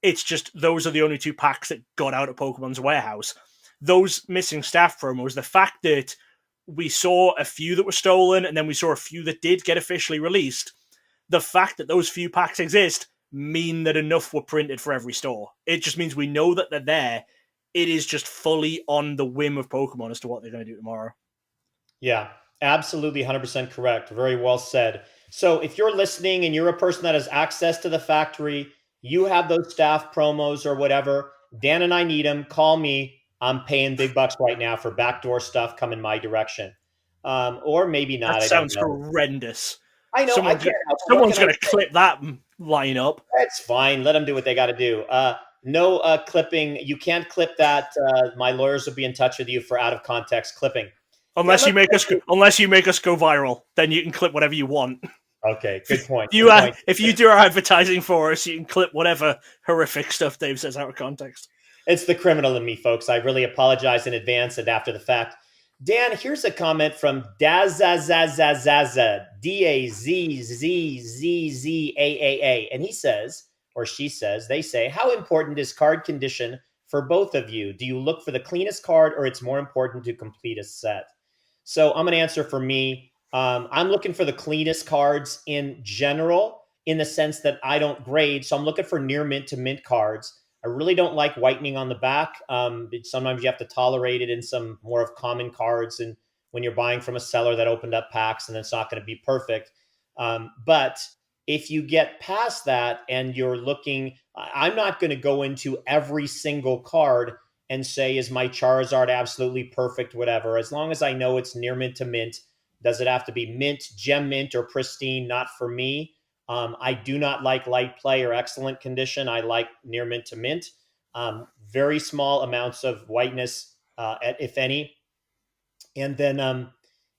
It's just those are the only 2 packs that got out of Pokemon's warehouse. Those missing staff promos, the fact that we saw a few that were stolen and then we saw a few that did get officially released, the fact that those few packs exist mean that enough were printed for every store. It just means we know that they're there. It is just fully on the whim of Pokemon as to what they're going to do tomorrow. Yeah, absolutely 100% correct. Very well said. So if you're listening and you're a person that has access to the factory, you have those staff promos or whatever, Dan and I need them, call me. I'm paying big bucks right now for backdoor stuff coming my direction. Or maybe not. That sounds horrendous. I know. Someone's going to clip that line up. That's fine. Let them do what they got to do. No clipping. You can't clip that. My lawyers will be in touch with you for out of context clipping. Unless you make us go viral, then you can clip whatever you want. Okay, good point. If you do our advertising for us, you can clip whatever horrific stuff Dave says out of context. It's the criminal in me, folks. I really apologize in advance and after the fact. Dan, here's a comment from Dazazazazaza, Dazzzzzzaa, and he says, or she says, they say, how important is card condition for both of you? Do you look for the cleanest card, or it's more important to complete a set? So I'm going to answer for me. I'm looking for the cleanest cards in general, in the sense that I don't grade. So I'm looking for near mint to mint cards. I really don't like whitening on the back. Sometimes you have to tolerate it in some more of common cards, and when you're buying from a seller that opened up packs, and it's not going to be perfect. But if you get past that and you're looking, I'm not going to go into every single card and say, is my Charizard absolutely perfect, whatever. As long as I know it's near mint to mint. Does it have to be mint, gem mint, or pristine? Not for me. I do not like light play or excellent condition. I like near mint to mint. Very small amounts of whiteness, if any. And then,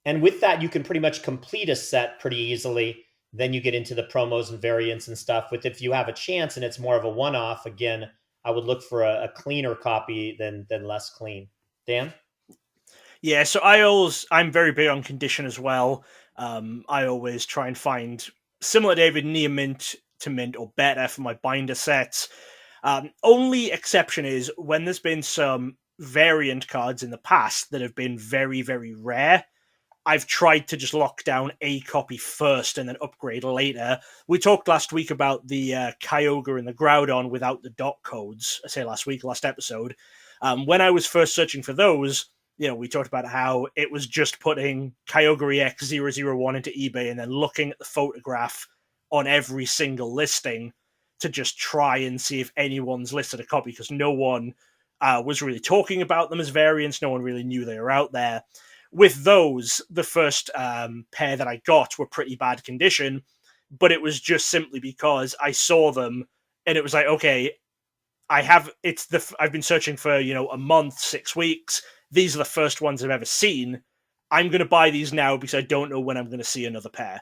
and with that, you can pretty much complete a set pretty easily. Then you get into the promos and variants and stuff. With if you have a chance and it's more of a one-off, again, I would look for a cleaner copy than less clean. Dan? Yeah, so I'm very big on condition as well. I always try and find, similar David, near mint to mint or better for my binder sets. Only exception is when there's been some variant cards in the past that have been very, very rare. I've tried to just lock down a copy first and then upgrade later. We talked last week about the Kyogre and the Groudon without the dot codes. I say last episode. When I was first searching for those, we talked about how it was just putting Kyogre X001 into eBay and then looking at the photograph on every single listing to just try and see if anyone's listed a copy, because no one was really talking about them as variants. No one really knew they were out there. With those, the first pair that I got were pretty bad condition, but it was just simply because I saw them and it was like, okay, I've been searching for, a month, 6 weeks. These are the first ones I've ever seen. I'm going to buy these now because I don't know when I'm going to see another pair.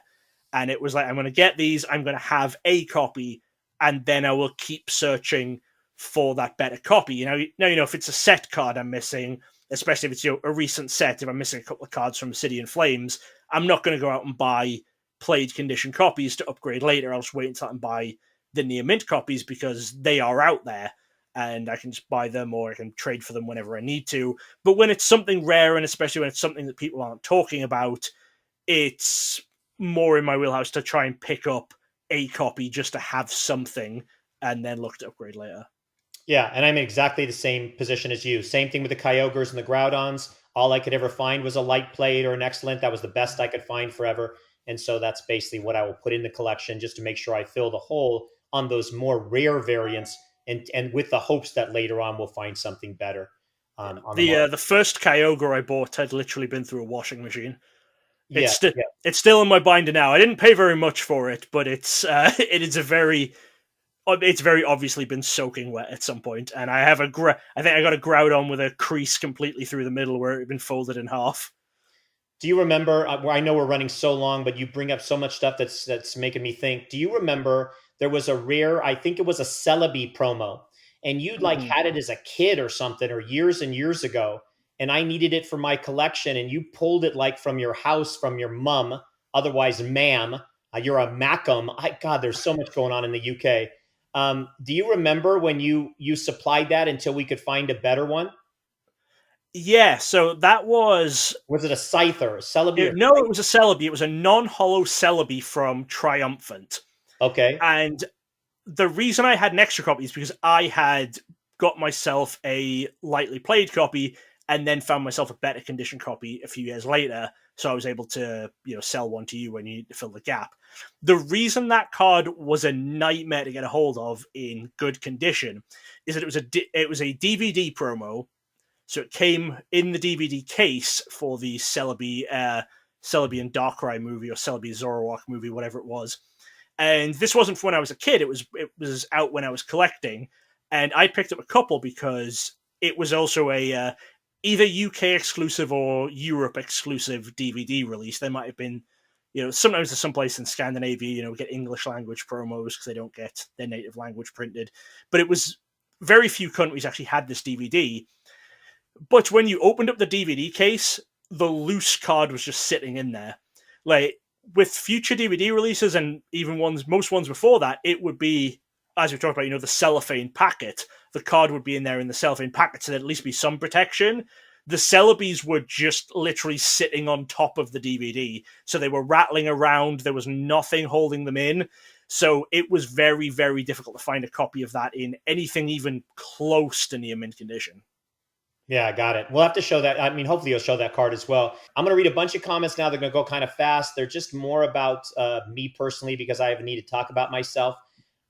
And it was like, I'm going to get these, I'm going to have a copy, and then I will keep searching for that better copy. If it's a set card I'm missing, especially if it's a recent set, if I'm missing a couple of cards from City and Flames, I'm not going to go out and buy played condition copies to upgrade later. I'll just wait until I can buy the near mint copies because they are out there and I can just buy them or I can trade for them whenever I need to. But when it's something rare, and especially when it's something that people aren't talking about, it's more in my wheelhouse to try and pick up a copy just to have something and then look to upgrade later. Yeah, and I'm in exactly the same position as you. Same thing with the Kyogres and the Groudons. All I could ever find was a light plate or an excellent. That was the best I could find forever. And so that's basically what I will put in the collection just to make sure I fill the hole on those more rare variants, and with the hopes that later on we'll find something better. The first Kyogre I bought had literally been through a washing machine. It's still in my binder now. I didn't pay very much for it, but it's very obviously been soaking wet at some point. And I have I think I got a Groudon with a crease completely through the middle where it had been folded in half. Do you remember, I know we're running so long, but you bring up so much stuff that's making me think. Do you remember there was a rare, I think it was a Celebi promo, and you'd had it as a kid or something, or years and years ago, and I needed it for my collection, and you pulled it from your house, from your mum, otherwise ma'am, you're a Macum. God, there's so much going on in the UK. Do you remember when you supplied that until we could find a better one? Yeah, so that was... Was it a Scyther, a Celebi? No, it was a Celebi. It was a non-holo Celebi from Triumphant. Okay. And the reason I had an extra copy is because I had got myself a lightly played copy and then found myself a better condition copy a few years later. So I was able to, sell one to you when you need to fill the gap. The reason that card was a nightmare to get a hold of in good condition is that it was a DVD promo. So it came in the DVD case for the Celebi and Darkrai movie, or Celebi Zoroark movie, whatever it was. And this wasn't from when I was a kid. It was out when I was collecting. And I picked up a couple because it was also a either UK exclusive or Europe exclusive DVD release. There might have been, sometimes there's some place in Scandinavia, we get English language promos because they don't get their native language printed. But it was very few countries actually had this DVD. But when you opened up the DVD case, the loose card was just sitting in there. Like, with future DVD releases and even most ones before that, it would be, as we talked about, the cellophane packet. The card would be in there in the cellophane packet, so there'd at least be some protection. The Celebis were just literally sitting on top of the DVD, so they were rattling around. There was nothing holding them in. So it was very, very difficult to find a copy of that in anything even close to near mint condition. Yeah, got it. We'll have to show that. I mean, hopefully you'll show that card as well. I'm going to read a bunch of comments now. They're going to go kind of fast. They're just more about me personally because I have a need to talk about myself,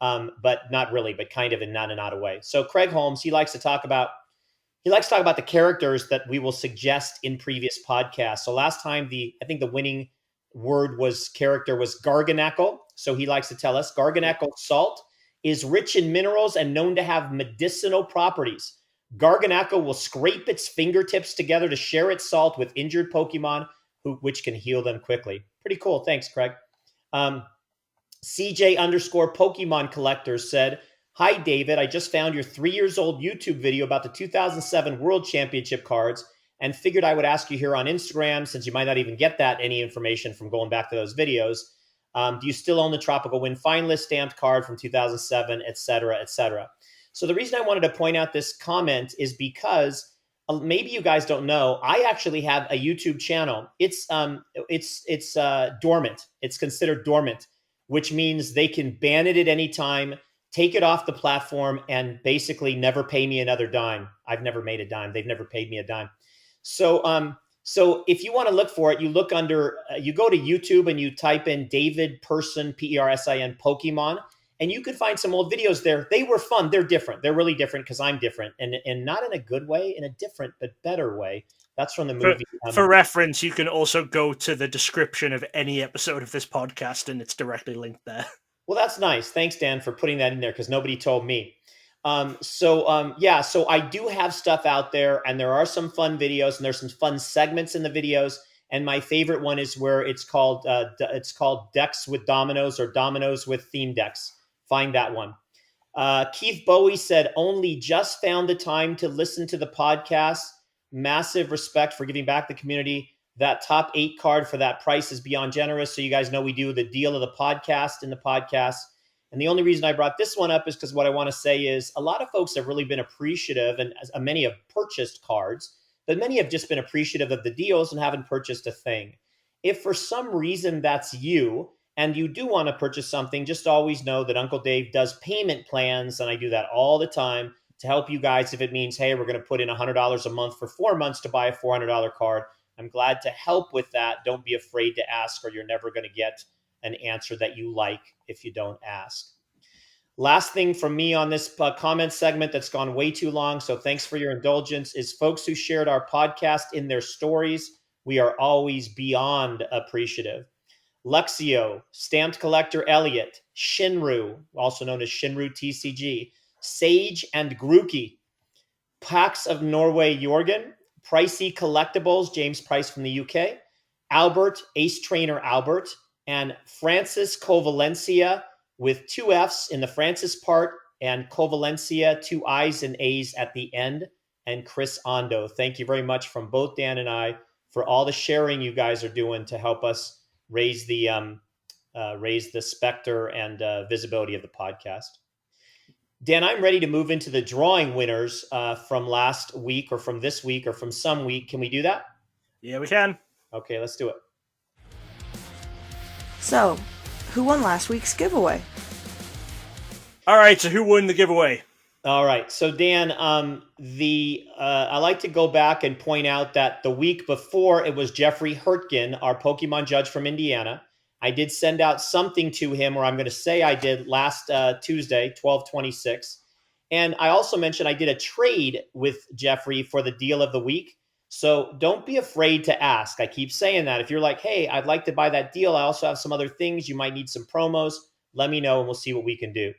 but not really, but kind of in not an odd way. So Craig Holmes, he likes to talk about the characters that we will suggest in previous podcasts. So last time, I think the winning character was Garganacl. So he likes to tell us Garganacl salt is rich in minerals and known to have medicinal properties. Garganacl will scrape its fingertips together to share its salt with injured Pokemon, which can heal them quickly. Pretty cool. Thanks, Craig. CJ _ Pokemon Collector said, "Hi, David. I just found your 3 years old YouTube video about the 2007 World Championship cards and figured I would ask you here on Instagram, since you might not even get any information from going back to those videos. Do you still own the Tropical Wind finalist stamped card from 2007, et cetera, et cetera?" So the reason I wanted to point out this comment is because maybe you guys don't know, I actually have a YouTube channel. It's dormant. It's considered dormant, which means they can ban it at any time, take it off the platform, and basically never pay me another dime. I've never made a dime. They've never paid me a dime. So if you want to look for it, you look under, you go to YouTube and you type in David Person, Persin, Pokemon, and you can find some old videos there. They were fun. They're different. They're really different because I'm different, and not in a good way, in a different but better way. That's from the movie. For reference, you can also go to the description of any episode of this podcast, and it's directly linked there. Well, that's nice. Thanks, Dan, for putting that in there because nobody told me. So I do have stuff out there, and there are some fun videos, and there's some fun segments in the videos. And my favorite one is where it's called Decks with Dominoes or Dominoes with Theme Decks. Find that one. Keith Bowie said, "Only just found the time to listen to the podcast. Massive respect for giving back the community. That top 8 card for that price is beyond generous." So you guys know we do the deal of the podcast in the podcast. And the only reason I brought this one up is because what I want to say is a lot of folks have really been appreciative, and many have purchased cards, but many have just been appreciative of the deals and haven't purchased a thing. If for some reason that's you, and you do want to purchase something, just always know that Uncle Dave does payment plans, and I do that all the time to help you guys if it means, hey, we're going to put in $100 a month for 4 months to buy a $400 card. I'm glad to help with that. Don't be afraid to ask, or you're never going to get an answer that you like if you don't ask. Last thing from me on this comment segment that's gone way too long, so thanks for your indulgence, is folks who shared our podcast in their stories. We are always beyond appreciative. Lexio, Stamped Collector Elliot, Shinru, also known as Shinru TCG, Sage and Grookey, Pax of Norway Jorgen, Pricey Collectibles, James Price from the UK, Albert, Ace Trainer Albert, and Francis Covalencia with 2 Fs in the Francis part and Covalencia, 2 I's and A's at the end, and Chris Ondo. Thank you very much from both Dan and I for all the sharing you guys are doing to help us raise the specter and visibility of the podcast. Dan, I'm ready to move into the drawing winners from last week or from this week or from some week. Can we do that? Yeah, we can. Okay, let's do it. So, who won last week's giveaway? All right, so who won the giveaway? All right, so Dan, I like to go back and point out that the week before it was Jeffrey Hurtgen, our Pokemon judge from Indiana. I did send out something to him, or I'm going to say I did last Tuesday, 12/26. And I also mentioned I did a trade with Jeffrey for the deal of the week. So don't be afraid to ask. I keep saying that. If you're like, hey, I'd like to buy that deal, I also have some other things. You might need some promos. Let me know and we'll see what we can do.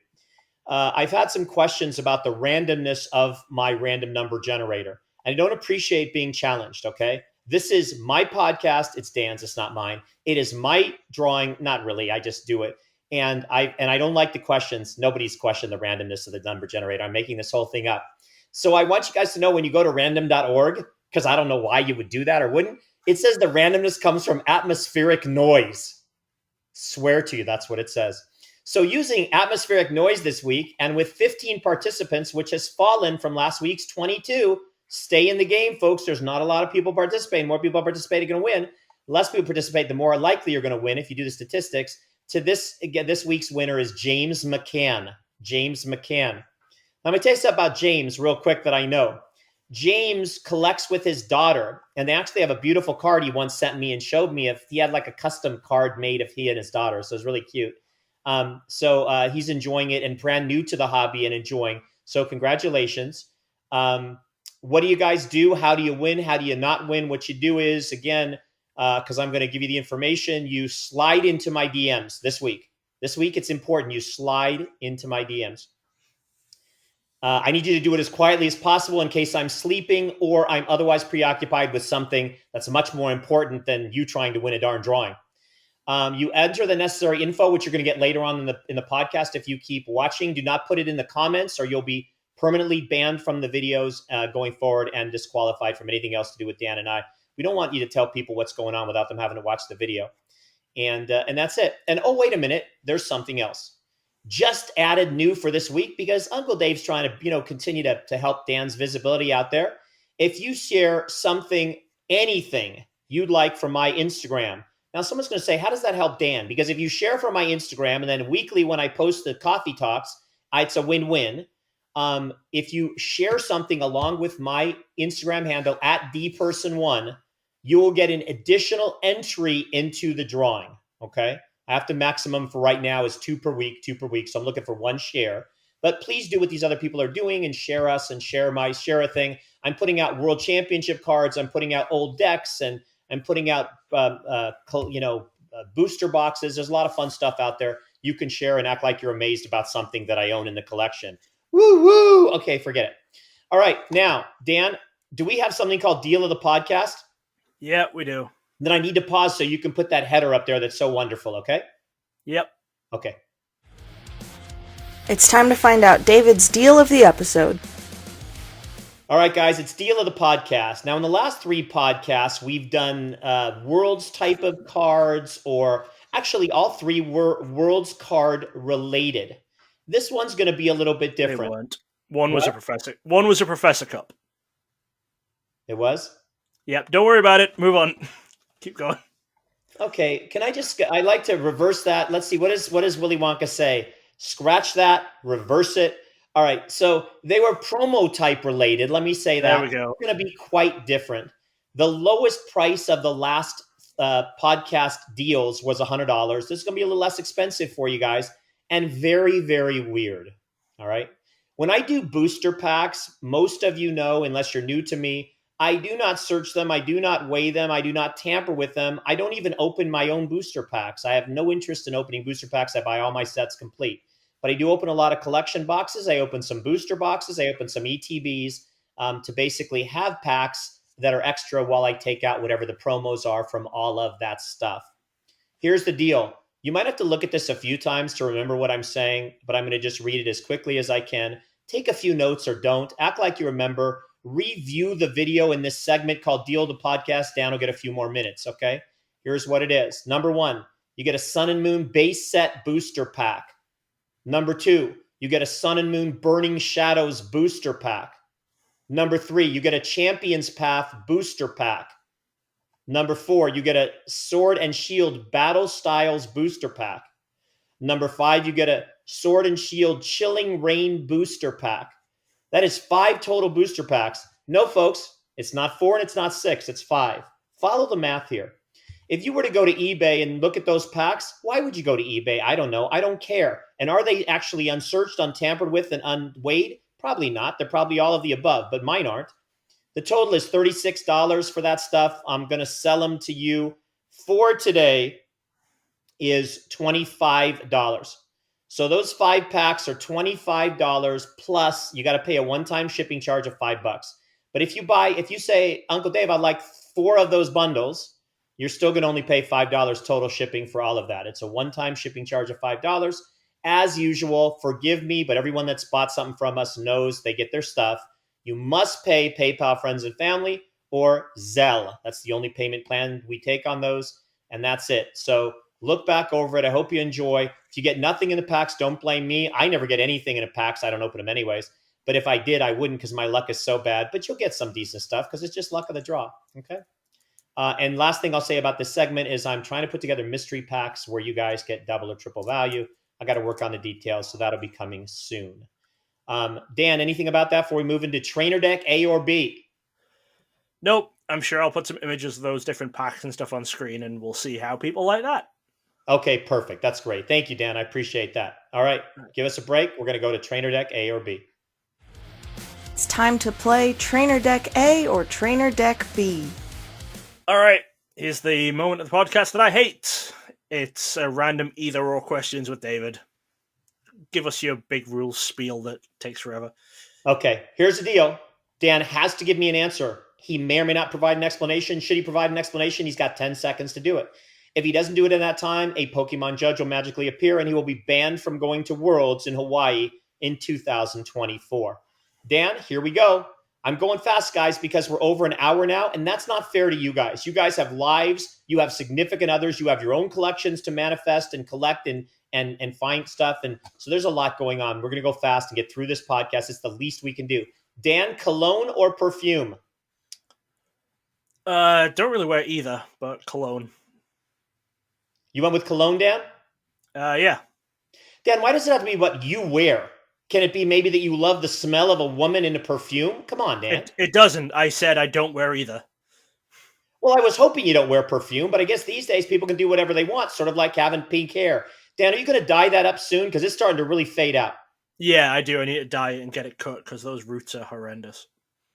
I've had some questions about the randomness of my random number generator. And I don't appreciate being challenged, okay? This is my podcast. It's Dan's. It's not mine. It is my drawing. Not really. I just do it. And I don't like the questions. Nobody's questioned the randomness of the number generator. I'm making this whole thing up. So I want you guys to know when you go to random.org, because I don't know why you would do that or wouldn't, it says the randomness comes from atmospheric noise. Swear to you, that's what it says. So using atmospheric noise this week, and with 15 participants, which has fallen from last week's 22, stay in the game, folks. There's not a lot of people participating. More people participate are going to win. Less people participate, the more likely you're going to win if you do the statistics. to this, again, this week's winner is James McCann. James McCann. Let me tell you something about James real quick that I know. James collects with his daughter, and they actually have a beautiful card he once sent me and showed me. If he had like a custom card made of he and his daughter, so it's really cute. So he's enjoying it and brand new to the hobby and enjoying. So congratulations. What do you guys do? How do you win? How do you not win? What you do is, again, because I'm going to give you the information, you slide into my DMs this week. This week, it's important. You slide into my DMs. I need you to do it as quietly as possible in case I'm sleeping or I'm otherwise preoccupied with something that's much more important than you trying to win a darn drawing. You enter the necessary info, which you're going to get later on in the podcast. If you keep watching, do not put it in the comments or you'll be permanently banned from the videos going forward and disqualified from anything else to do with Dan and I. We don't want you to tell people what's going on without them having to watch the video. And that's it. And oh, wait a minute, there's something else. Just added new for this week because Uncle Dave's trying to, continue to help Dan's visibility out there. If you share something, anything you'd like from my Instagram. Now, someone's going to say, how does that help Dan? Because if you share from my Instagram and then weekly when I post the Coffee Talks, it's a win-win. If you share something along with my Instagram handle at dperson1, you will get an additional entry into the drawing, okay? I have to maximum for right now is 2 per week. So I'm looking for 1 share. But please do what these other people are doing and share us and share a thing. I'm putting out World Championship cards. I'm putting out old decks and I'm putting out booster boxes. There's a lot of fun stuff out there. You can share and act like you're amazed about something that I own in the collection. Woo woo. Okay, forget it. All right, now Dan, do we have something called Deal of the Podcast? Yeah, we do. Then I need to pause so you can put that header up there that's so wonderful, okay? Yep. Okay. It's time to find out David's deal of the episode. All right, guys, it's Deal of the Podcast. Now, in the last 3 podcasts, we've done Worlds type of cards, or actually all 3 were Worlds card related. This one's going to be a little bit different. They weren't. One was a Professor Cup. It was? Yep, don't worry about it. Move on. Keep going. Okay, I like to reverse that. Let's see, what does Willy Wonka say? Scratch that, reverse it. All right, so they were promo type related. Let me say that. There we go. It's going to be quite different. The lowest price of the last podcast deals was $100. This is going to be a little less expensive for you guys and very, very weird. All right. When I do booster packs, most of you know, unless you're new to me, I do not search them. I do not weigh them. I do not tamper with them. I don't even open my own booster packs. I have no interest in opening booster packs. I buy all my sets complete. But I do open a lot of collection boxes. I open some booster boxes. I open some ETBs to basically have packs that are extra while I take out whatever the promos are from all of that stuff. Here's the deal. You might have to look at this a few times to remember what I'm saying, but I'm going to just read it as quickly as I can. Take a few notes or don't. Act like you remember. Review the video in this segment called Deal the Podcast. Dan will get a few more minutes, okay? Here's what it is. Number 1, you get a Sun and Moon base set booster pack. Number 2, you get a Sun and Moon Burning Shadows booster pack. Number 3, you get a Champions Path booster pack. Number 4, you get a Sword and Shield Battle Styles booster pack. Number 5, you get a Sword and Shield Chilling Rain booster pack. That is 5 total booster packs. No, folks, it's not 4 and it's not 6. It's 5. Follow the math here. If you were to go to eBay and look at those packs, why would you go to eBay? I don't know. I don't care. And are they actually unsearched, untampered with, and unweighed? Probably not. They're probably all of the above, but mine aren't. The total is $36 for that stuff. I'm going to sell them to you for today is $25. So those 5 packs are $25 plus you got to pay a one-time shipping charge of $5. But if you say, Uncle Dave, I'd like 4 of those bundles, you're still going to only pay $5 total shipping for all of that. It's a one-time shipping charge of $5. As usual, forgive me, but everyone that's bought something from us knows they get their stuff. You must pay PayPal, friends and family, or Zelle. That's the only payment plan we take on those, and that's it. So look back over it. I hope you enjoy. If you get nothing in the packs, don't blame me. I never get anything in the packs. I don't open them anyways. But if I did, I wouldn't because my luck is so bad. But you'll get some decent stuff because it's just luck of the draw. Okay? And last thing I'll say about this segment is I'm trying to put together mystery packs where you guys get double or triple value. I got to work on the details, so that'll be coming soon. Dan, anything about that before we move into Trainer Deck A or B? Nope. I'm sure I'll put some images of those different packs and stuff on screen, and we'll see how people like that. Okay, perfect. That's great. Thank you, Dan. I appreciate that. All right, give us a break. We're going to go to Trainer Deck A or B. It's time to play Trainer Deck A or Trainer Deck B. All right, here's the moment of the podcast that I hate. It's a random either-or questions with David. Give us your big rule spiel that takes forever. Okay, here's the deal. Dan has to give me an answer. He may or may not provide an explanation. Should he provide an explanation, he's got 10 seconds to do it. If he doesn't do it in that time, a Pokemon judge will magically appear and he will be banned from going to Worlds in Hawaii in 2024. Dan, here we go. I'm going fast, guys, because we're over an hour now, and that's not fair to you guys. You guys have lives. You have significant others. You have your own collections to manifest and collect and find stuff. And so there's a lot going on. We're going to go fast and get through this podcast. It's the least we can do. Dan, cologne or perfume? Don't really wear either, but cologne. You went with cologne, Dan? Yeah. Dan, why does it have to be what you wear? Can it be maybe that you love the smell of a woman in a perfume? Come on, Dan. It doesn't. I said I don't wear either. Well, I was hoping you don't wear perfume, but I guess these days people can do whatever they want, sort of like having pink hair. Dan, are you going to dye that up soon? Because it's starting to really fade out. Yeah, I do. I need to dye it and get it cut because those roots are horrendous.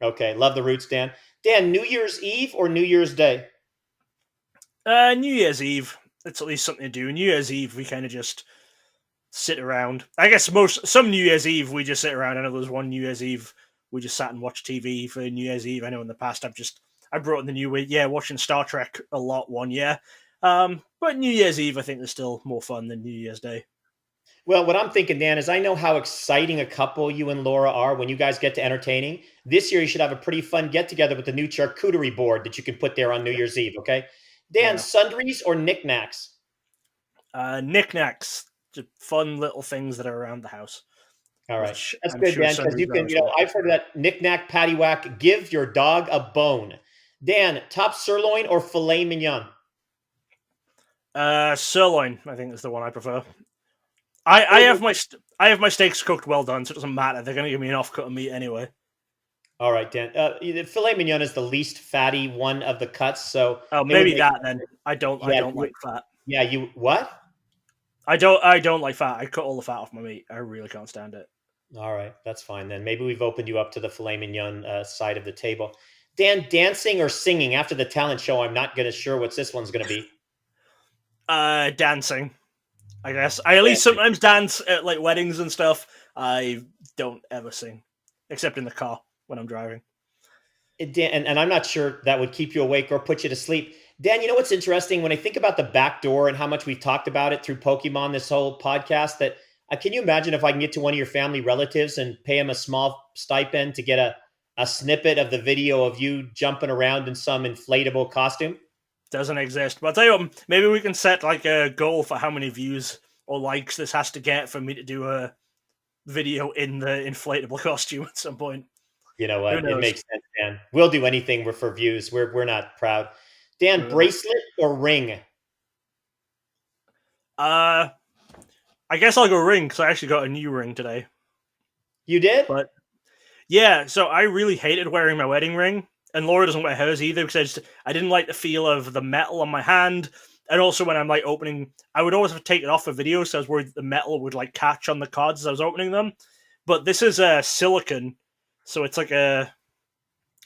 Okay, love the roots, Dan. Dan, New Year's Eve or New Year's Day? New Year's Eve. It's at least something to do. New Year's Eve, we kind of just sit around. I guess some New Year's Eve we just sit around. I know there was one New Year's Eve we just sat and watched TV for New Year's Eve. I know in the past I brought in the new year watching Star Trek a lot one year. But New Year's Eve I think is still more fun than New Year's Day. Well, what I'm thinking, Dan, is I know how exciting a couple you and Laura are when you guys get to entertaining. This year, you should have a pretty fun get-together with the new charcuterie board that you can put there on New Year's Eve, okay? Dan, Yeah. sundries or knickknacks? Knickknacks. Just fun little things that are around the house. All right. Which That's I'm good, sure Dan, because you sundries can, are as well. I've heard of that knick-knack, paddywhack, give your dog a bone. Dan, top sirloin or filet mignon? Sirloin, I think, is the one I prefer. I have my steaks cooked well done, so it doesn't matter. They're going to give me an off cut of meat anyway. All right, Dan. The filet mignon is the least fatty one of the cuts, so Maybe that then. I don't like fat. Yeah, you what? I don't like fat. I cut all the fat off my meat. I really can't stand it. All right, that's fine then. Maybe we've opened you up to the filet mignon side of the table. Dan, dancing or singing after the talent show? I'm not gonna sure what this one's gonna be. Dancing. I guess I at least sometimes dance at like weddings and stuff. I don't ever sing, except in the car when I'm driving. Dan, and I'm not sure that would keep you awake or put you to sleep. Dan, you know what's interesting? When I think about the back door and how much we've talked about it through Pokemon this whole podcast, that can you imagine if I can get to one of your family relatives and pay them a small stipend to get a snippet of the video of you jumping around in some inflatable costume? Doesn't exist. But I'll tell you what, maybe we can set like a goal for how many views or likes this has to get for me to do a video in the inflatable costume at some point. You know what? It makes sense, Dan. We'll do anything for views. We're not proud. Dan, bracelet or ring? I guess I'll go ring because I actually got a new ring today. You did? But yeah, so I really hated wearing my wedding ring, and Laura doesn't wear hers either because I didn't like the feel of the metal on my hand, and also when I'm like opening, I would always have to take it off for video, so I was worried the metal would like catch on the cards as I was opening them. But this is a silicone, so it's like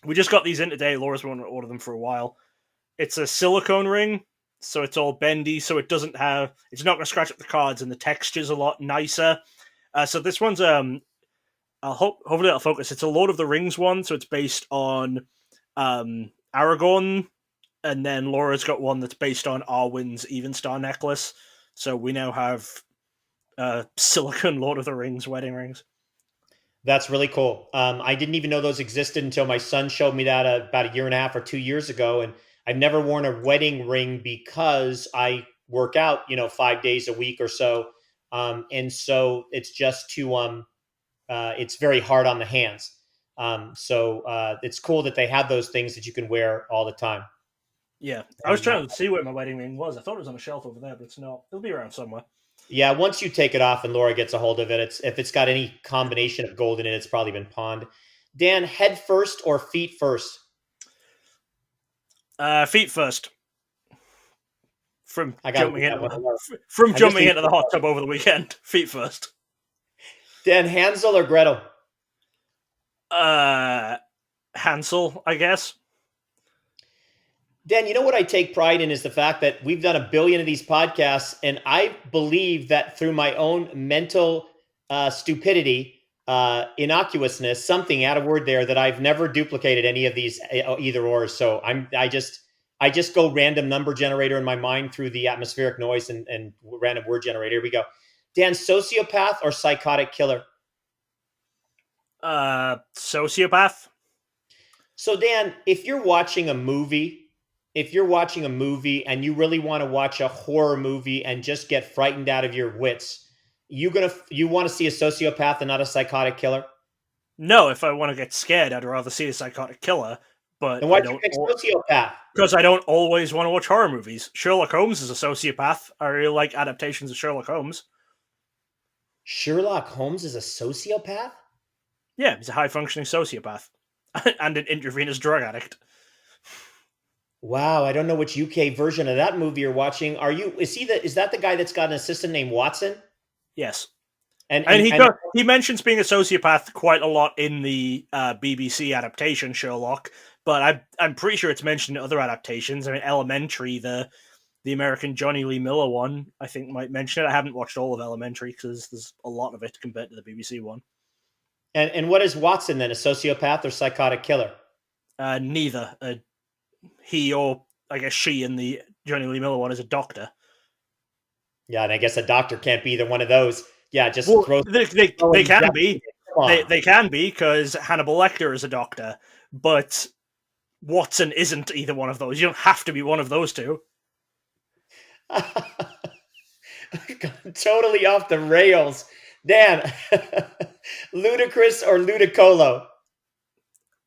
we just got these in today. Laura's been wanting to order them for a while. It's a silicone ring, so it's all bendy, so it's not going to scratch up the cards, and the texture's a lot nicer. So this one's hopefully that'll focus. It's a Lord of the Rings one, so it's based on Aragorn, and then Laura's got one that's based on Arwen's Evenstar necklace. So we now have silicone Lord of the Rings wedding rings. That's really cool. I didn't even know those existed until my son showed me that about a year and a half or 2 years ago. And I've never worn a wedding ring because I work out, 5 days a week or so. And so it's just it's very hard on the hands. So it's cool that they have those things that you can wear all the time. Yeah, I was And trying to see where my wedding ring was. I thought it was on a shelf over there, but it's not. It'll be around somewhere. yeah, once you take it off and Laura gets a hold of it, if it's got any combination of gold in it, it's probably been pawned. Dan, head first or feet first? Feet first. From I got to jumping leave into that one the alone. from I'm just jumping leaving into the hot tub over the weekend. Feet first. Dan, Hansel or Gretel? Hansel, I guess. Dan, you know what I take pride in is the fact that we've done a billion of these podcasts, and I believe that through my own mental stupidity, innocuousness, something out of word there, that I've never duplicated any of these either or. So I just go random number generator in my mind through the atmospheric noise and random word generator. Here we go. Dan, sociopath or psychotic killer? Sociopath. So Dan, if you're watching a movie and you really want to watch a horror movie and just get frightened out of your wits, you want to see a sociopath and not a psychotic killer? No, if I want to get scared, I'd rather see a psychotic killer. But Then I why'd you don't pick sociopath? because I don't always want to watch horror movies. Sherlock Holmes is a sociopath. I really like adaptations of Sherlock Holmes. Sherlock Holmes is a sociopath? Yeah, he's a high functioning sociopath and an intravenous drug addict. Wow, I don't know which UK version of that movie you're watching. Is that the guy that's got an assistant named Watson? Yes. And And and he mentions being a sociopath quite a lot in the BBC adaptation Sherlock, but I'm pretty sure it's mentioned in other adaptations. I mean, Elementary, the American Johnny Lee Miller one, I think might mention it. I haven't watched all of Elementary because there's a lot of it compared to the BBC one. and what is Watson then? A sociopath or psychotic killer? Neither. He or I guess she in the Johnny Lee Miller one is a doctor. Yeah, and I guess a doctor can't be either one of those. Yeah, just Well, throw. they can be. Come on. They can be because Hannibal Lecter is a doctor, but Watson isn't either one of those. You don't have to be one of those two. Totally off the rails. Dan, ludicrous or ludicolo?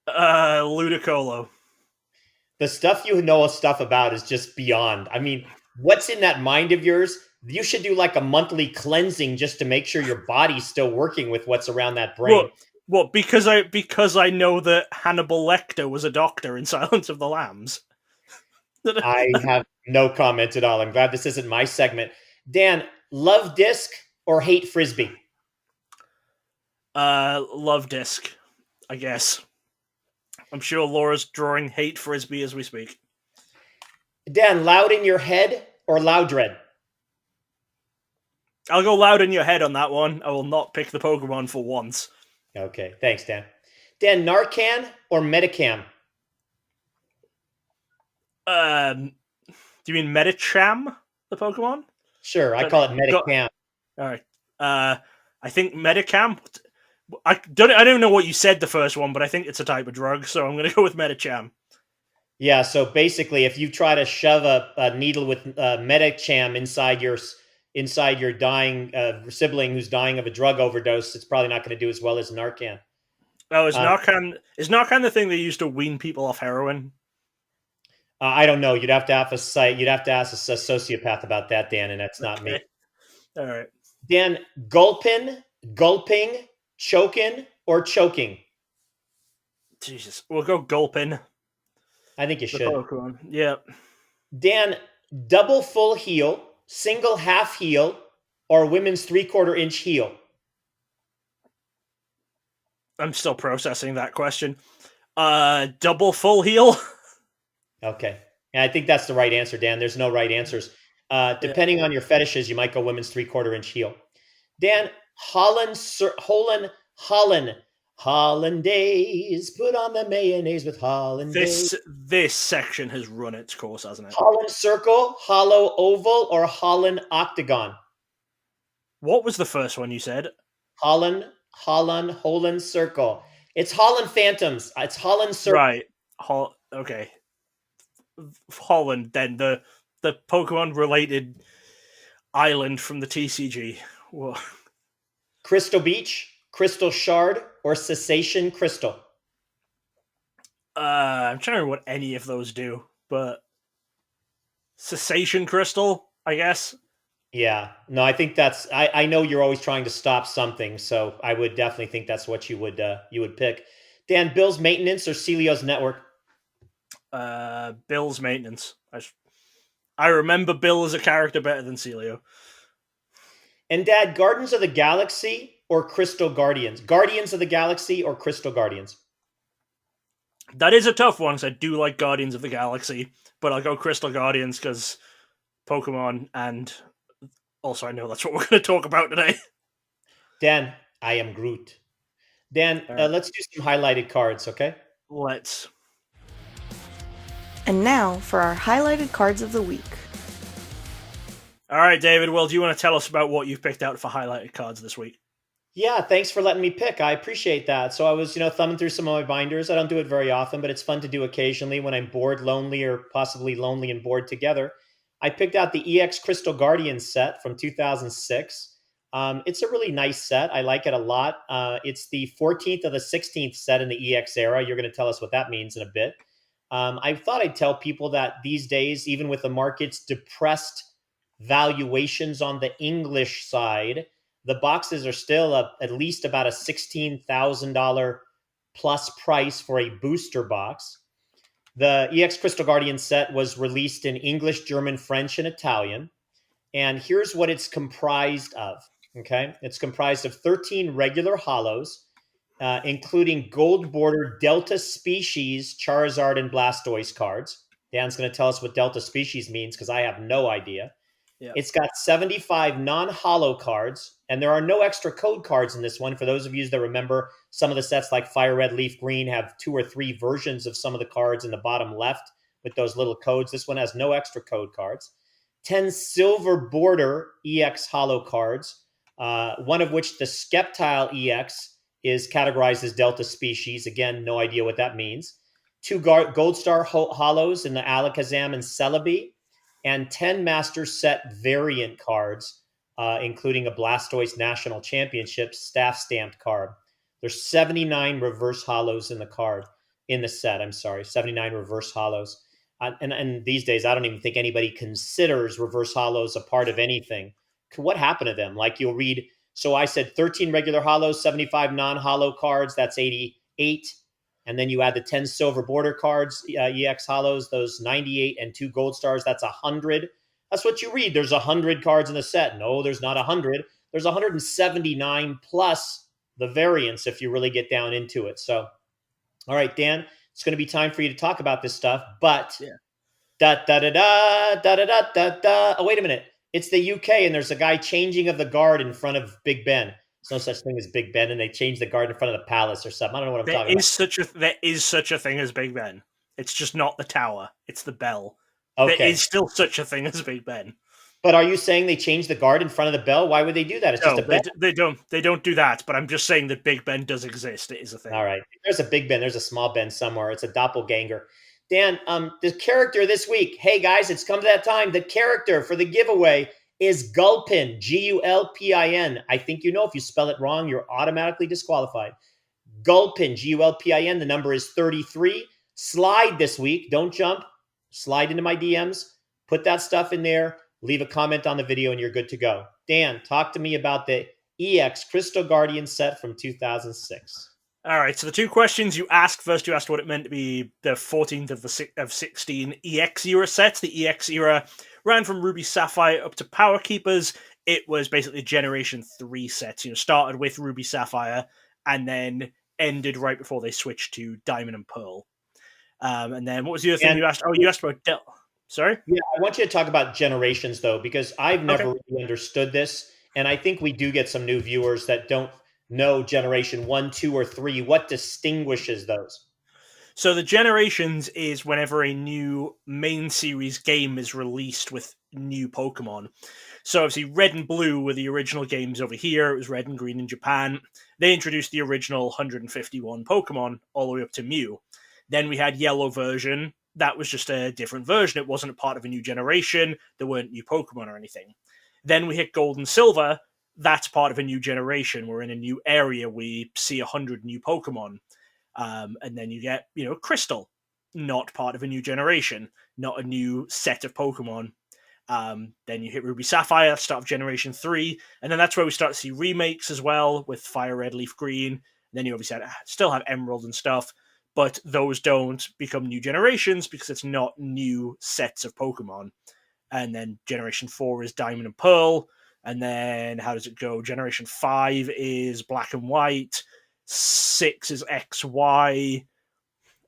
Ludicolo. The stuff you know stuff about is just beyond. I mean, what's in that mind of yours? You should do like a monthly cleansing just to make sure your body's still working with what's around that brain. Well, because I know that Hannibal Lecter was a doctor in Silence of the Lambs. I have no comment at all. I'm glad this isn't my segment. Dan, love disc or hate frisbee? Love disc, I guess. I'm sure Laura's drawing hate frisbee as we speak. Dan, loud in your head or loud dread? I'll go loud in your head on that one. I will not pick the Pokemon for once. Okay, thanks, Dan. Dan, Narcan or Metacam? Do you mean Medicham, the Pokemon? Sure, I call it Metacam. All right. I think Medicam. I don't know what you said the first one, but I think it's a type of drug, so I'm going to go with Medicham. Yeah, so basically, if you try to shove a needle with Metacham inside your dying sibling who's dying of a drug overdose, it's probably not going to do as well as Narcan. Oh, is Narcan the thing they used to wean people off heroin? I don't know. You'd have to ask a sociopath about that, Dan, and that's not me. All right. Dan, gulping, choking, or choking? Jesus, we'll go gulping. I think you The should. Pokemon. Yeah. Dan, double full heel, single half heel, or women's 3/4 inch heel? I'm still processing that question. Double full heal. Okay. And I think that's the right answer, Dan. There's no right answers. Depending on your fetishes, you might go women's 3/4 inch heel. Dan, Hollandaise, put on the mayonnaise with Hollandaise. This section has run its course, hasn't it? Holland circle, hollow oval, or Holland octagon? What was the first one you said? Holland circle. It's Holland Phantoms. It's Holland circle. Right. Okay. Holland, then the Pokemon related island from the TCG. Whoa. Crystal Beach, Crystal Shard, or Cessation Crystal? I'm trying to remember what any of those do, but Cessation Crystal, I guess. Yeah. No, I think that's. I know you're always trying to stop something, so I would definitely think that's what you would pick. Dan, Bill's Maintenance or Celio's Network? Bill's Maintenance. I remember Bill as a character better than Celio. And Dad, Gardens of the Galaxy or Crystal Guardians? Guardians of the Galaxy or Crystal Guardians? That is a tough one, because I do like Guardians of the Galaxy, but I'll go Crystal Guardians because Pokemon, and also I know that's what we're going to talk about today. Dan, I am Groot. Dan, right. Let's do some highlighted cards, okay? Let's. And now for our highlighted cards of the week. All right, David. Well, do you want to tell us about what you've picked out for highlighted cards this week? Yeah, thanks for letting me pick. I appreciate that. So I was, thumbing through some of my binders. I don't do it very often, but it's fun to do occasionally when I'm bored, lonely, or possibly lonely and bored together. I picked out the EX Crystal Guardian set from 2006. It's a really nice set. I like it a lot. It's the 14th of the 16th set in the EX era. You're going to tell us what that means in a bit. I thought I'd tell people that these days, even with the market's depressed valuations on the English side, the boxes are still at least about a $16,000 plus price for a booster box. The EX Crystal Guardian set was released in English, German, French, and Italian. And here's what it's comprised of. Okay. It's comprised of 13 regular holos, including gold border Delta Species, Charizard, and Blastoise cards. Dan's going to tell us what Delta Species means because I have no idea. Yeah. It's got 75 non-holo cards, and there are no extra code cards in this one. For those of you that remember, some of the sets like Fire Red, Leaf Green have 2 or 3 versions of some of the cards in the bottom left with those little codes. This one has no extra code cards. 10 silver border EX holo cards, one of which the Skeptile EX is categorized as Delta Species. Again, no idea what that means. 2 Gold Star holos in the Alakazam and Celebi, and 10 Master Set variant cards, including a Blastoise National Championship staff stamped card. There's 79 reverse holos in the set. I'm sorry, 79 reverse holos. And these days, I don't even think anybody considers reverse holos a part of anything. What happened to them? Like you'll read, so I said 13 regular holos, 75 non-holo cards, that's 88. And then you add the 10 silver border cards, EX holos, those 98 and 2 gold stars, that's 100. That's what you read. There's 100 cards in the set. No, there's not 100. There's 179 plus the variants if you really get down into it. So, all right, Dan, it's going to be time for you to talk about this stuff. But, Oh, wait a minute. It's the UK, and there's a guy changing of the guard in front of Big Ben. There's no such thing as Big Ben, and they changed the guard in front of the palace or something. I don't know what I'm talking about. There is such a thing as Big Ben. It's just not the tower. It's the bell. Okay. There is still such a thing as Big Ben. But are you saying they changed the guard in front of the bell? Why would they do that? It's just a bell. They don't do that, but I'm just saying that Big Ben does exist. It is a thing. All right. There's a Big Ben. There's a small Ben somewhere. It's a doppelganger. Dan, the character this week. Hey, guys, it's come to that time. The character for the giveaway is Gulpin, Gulpin. I think you know if you spell it wrong, you're automatically disqualified. Gulpin, Gulpin. The number is 33. Slide this week. Don't jump. Slide into my DMs. Put that stuff in there. Leave a comment on the video, and you're good to go. Dan, talk to me about the EX Crystal Guardian set from 2006. All right, so the 2 questions you asked. First, you asked what it meant to be the 14th of 16 EX era sets. The EX era ran from Ruby Sapphire up to Power Keepers. It was basically Generation 3 sets. Started with Ruby Sapphire and then ended right before they switched to Diamond and Pearl. And then what was the other thing you asked? Oh, you asked about Sorry? Yeah, I want you to talk about generations, though, because I've never really understood this. And I think we do get some new viewers that don't know Generation 1, 2, or 3. What distinguishes those? So the generations is whenever a new main series game is released with new Pokemon. So obviously Red and Blue were the original games over here. It was Red and Green in Japan. They introduced the original 151 Pokemon all the way up to Mew. Then we had Yellow version. That was just a different version. It wasn't a part of a new generation. There weren't new Pokemon or anything. Then we hit Gold and Silver. That's part of a new generation. We're in a new area. We see 100 new Pokemon. And then you get, Crystal. not part of a new generation, not a new set of Pokemon. Then you hit Ruby Sapphire, start of Generation 3, and then that's where we start to see remakes as well with Fire Red, Leaf Green. And then you obviously still have Emerald and stuff, but those don't become new generations because it's not new sets of Pokemon. And then Generation 4 is Diamond and Pearl, and then how does it go? Generation 5 is Black and White, 6 is XY.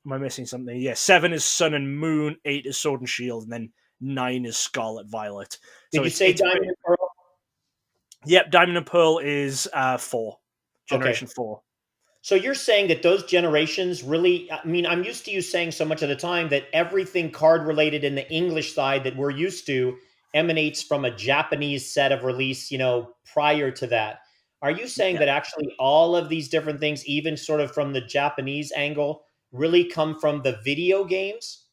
Am I missing something? Yeah, 7 is Sun and Moon, 8 is Sword and Shield, and then 9 is Scarlet Violet. Did So you say Diamond and Pearl? Yep, Diamond and Pearl is 4. Generation 4. So you're saying that those generations really, I mean, I'm used to you saying so much of the time that everything card related in the English side that we're used to emanates from a Japanese set of release, prior to that. Are you saying that actually all of these different things, even sort of from the Japanese angle, really come from the video games?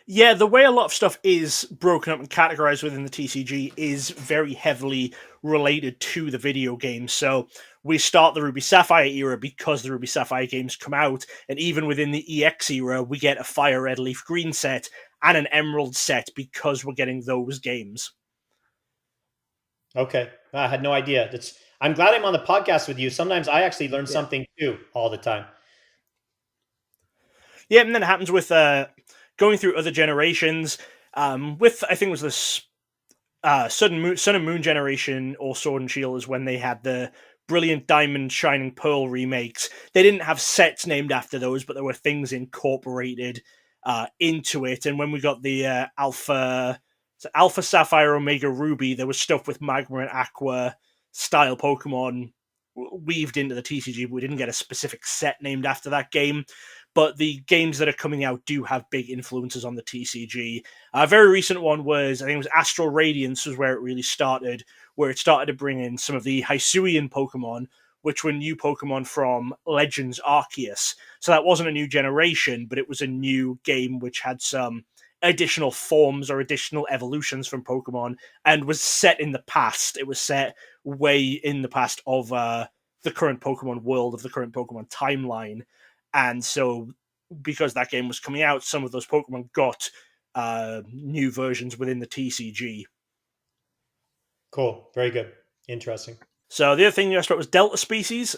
Yeah, the way a lot of stuff is broken up and categorized within the TCG is very heavily related to the video game. So we start the Ruby Sapphire era because the Ruby Sapphire games come out, and even within the EX era, we get a Fire Red Leaf Green set and an Emerald set because we're getting those games. Okay, I had no idea. I'm glad I'm on the podcast with you. Sometimes I actually learn something too all the time. Yeah, and then it happens with going through other generations. With I think it was this Sun and Moon generation or Sword and Shield is when they had the Brilliant Diamond, Shining Pearl remakes. They didn't have sets named after those, but there were things incorporated into it. And when we got the Alpha Sapphire, Omega Ruby, there was stuff with Magma and Aqua style Pokemon weaved into the TCG. We didn't get a specific set named after that game, but the games that are coming out do have big influences on the TCG. A very recent one was, I think it was Astral Radiance was where it really started, where it started to bring in some of the Hisuian Pokemon, which were new Pokemon from Legends Arceus. So that wasn't a new generation, but it was a new game which had some additional forms or additional evolutions from Pokemon and was set in the past. It was set way in the past of the current Pokemon world, of the current Pokemon timeline. And so, because that game was coming out, some of those Pokemon got new versions within the TCG. Cool. Very good. Interesting. So the other thing you asked about was Delta Species.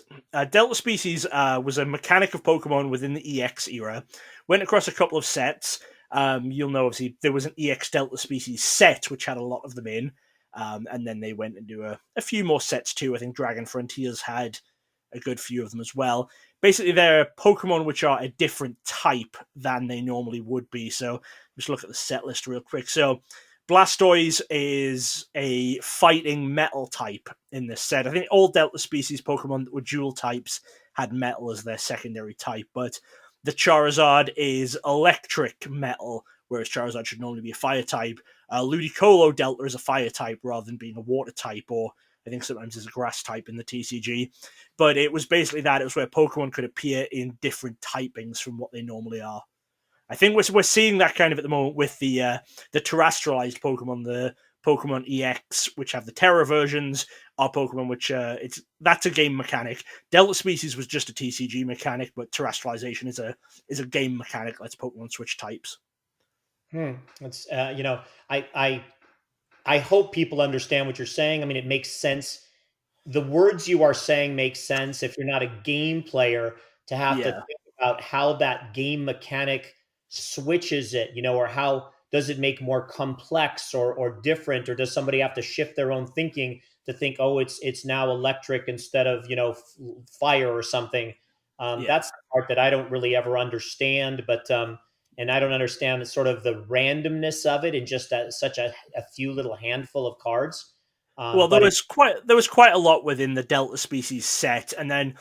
Delta Species was a mechanic of Pokemon within the EX era. Went across a couple of sets. You'll know, obviously, there was an EX Delta Species set, which had a lot of them in. And then they went and do a few more sets too. I think Dragon Frontiers had a good few of them as well. Basically, they're Pokemon which are a different type than they normally would be. So just look at the set list real quick. So Blastoise is a fighting metal type in this set. I think all Delta Species Pokemon that were dual types had metal as their secondary type, but the Charizard is electric metal, whereas Charizard should normally be a fire type. Ludicolo Delta is a fire type rather than being a water type, or I think sometimes there's a grass type in the TCG. But it was basically that. It was where Pokemon could appear in different typings from what they normally are. I think we're seeing that kind of at the moment with the terrestrialized Pokemon, the Pokemon EX, which have the Terra versions, are Pokemon which that's a game mechanic. Delta Species was just a TCG mechanic, but terrestrialization is a game mechanic. Lets Pokemon switch types. It's I hope people understand what you're saying. I mean, it makes sense. The words you are saying make sense if you're not a game player to have to think about how that game mechanic switches it, or how does it make more complex or different, or does somebody have to shift their own thinking to think, oh, it's now electric instead of, fire or something. That's the part that I don't really ever understand, but and I don't understand sort of the randomness of it in just such a few little handful of cards. Well, there was quite a lot within the Delta Species set, and then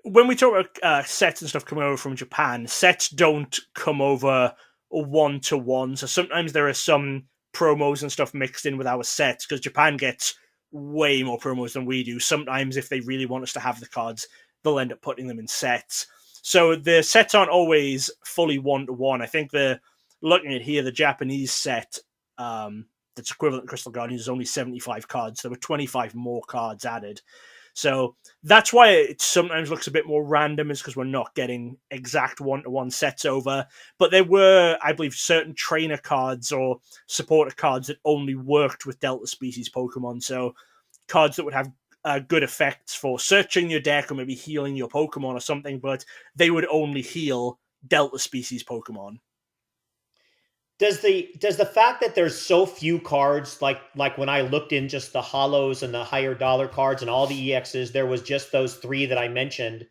when we talk about sets and stuff coming over from Japan, sets don't come over 1-to-1. So sometimes there are some promos and stuff mixed in with our sets because Japan gets way more promos than we do. Sometimes if they really want us to have the cards, they'll end up putting them in sets. So the sets aren't always fully 1-to-1. I think looking at here, the Japanese set that's equivalent to Crystal Guardians is only 75 cards. There were 25 more cards added. So that's why it sometimes looks a bit more random, is because we're not getting exact one-to-one sets over. But there were, I believe, certain trainer cards or supporter cards that only worked with Delta Species Pokemon. So cards that would have good effects for searching your deck or maybe healing your Pokemon or something, but they would only heal Delta Species Pokemon. Does the fact that there's so few cards, like when I looked in just the hollows and the higher dollar cards and all the EXs, there was just those three that I mentioned.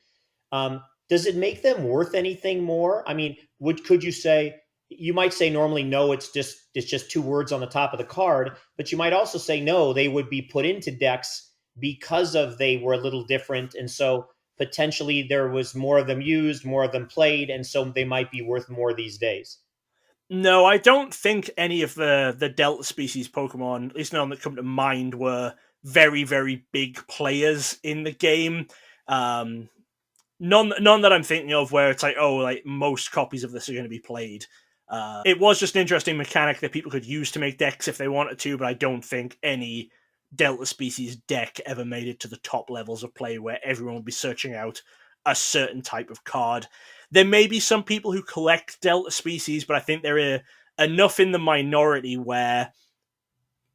Does it make them worth anything more? I mean, could you say, you might say normally no, it's just two words on the top of the card, but you might also say no, they would be put into decks because of they were a little different, and so potentially there was more of them used, more of them played, and so they might be worth more these days. No, I don't think any of the Delta Species Pokemon, at least none that come to mind, were very, very big players in the game. Um, none that I'm thinking of where it's like, oh, like most copies of this are going to be played. It was just an interesting mechanic that people could use to make decks if they wanted to, but I don't think any Delta Species deck ever made it to the top levels of play where everyone would be searching out a certain type of card. There may be some people who collect Delta Species, but I think there are enough in the minority where,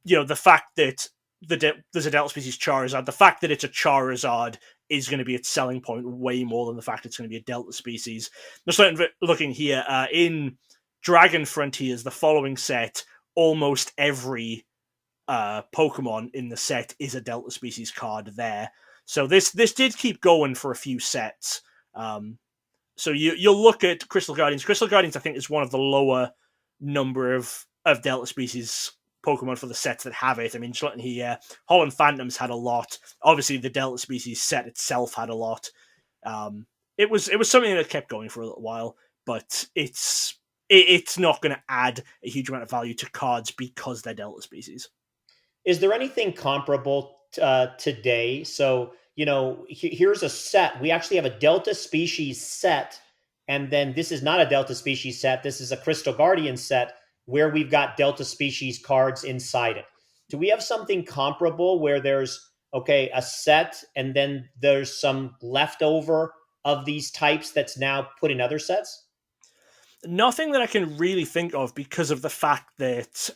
the fact that there's a Delta Species Charizard, the fact that it's a Charizard is going to be its selling point way more than the fact it's going to be a Delta Species. Just looking here, in Dragon Frontiers, the following set, almost every Pokemon in the set is a Delta Species card there. So this did keep going for a few sets. So you'll look at Crystal Guardians. Crystal Guardians, I think, is one of the lower number of Delta Species Pokemon for the sets that have it. I mean, just looking here, Holland Phantoms had a lot. Obviously, the Delta Species set itself had a lot. It was something that kept going for a little while, but it's not going to add a huge amount of value to cards because they're Delta Species. Is there anything comparable today? So, here's a set. We actually have a Delta Species set. And then this is not a Delta Species set. This is a Crystal Guardian set where we've got Delta Species cards inside it. Do we have something comparable where there's, a set and then there's some leftover of these types that's now put in other sets? Nothing that I can really think of, because of the fact that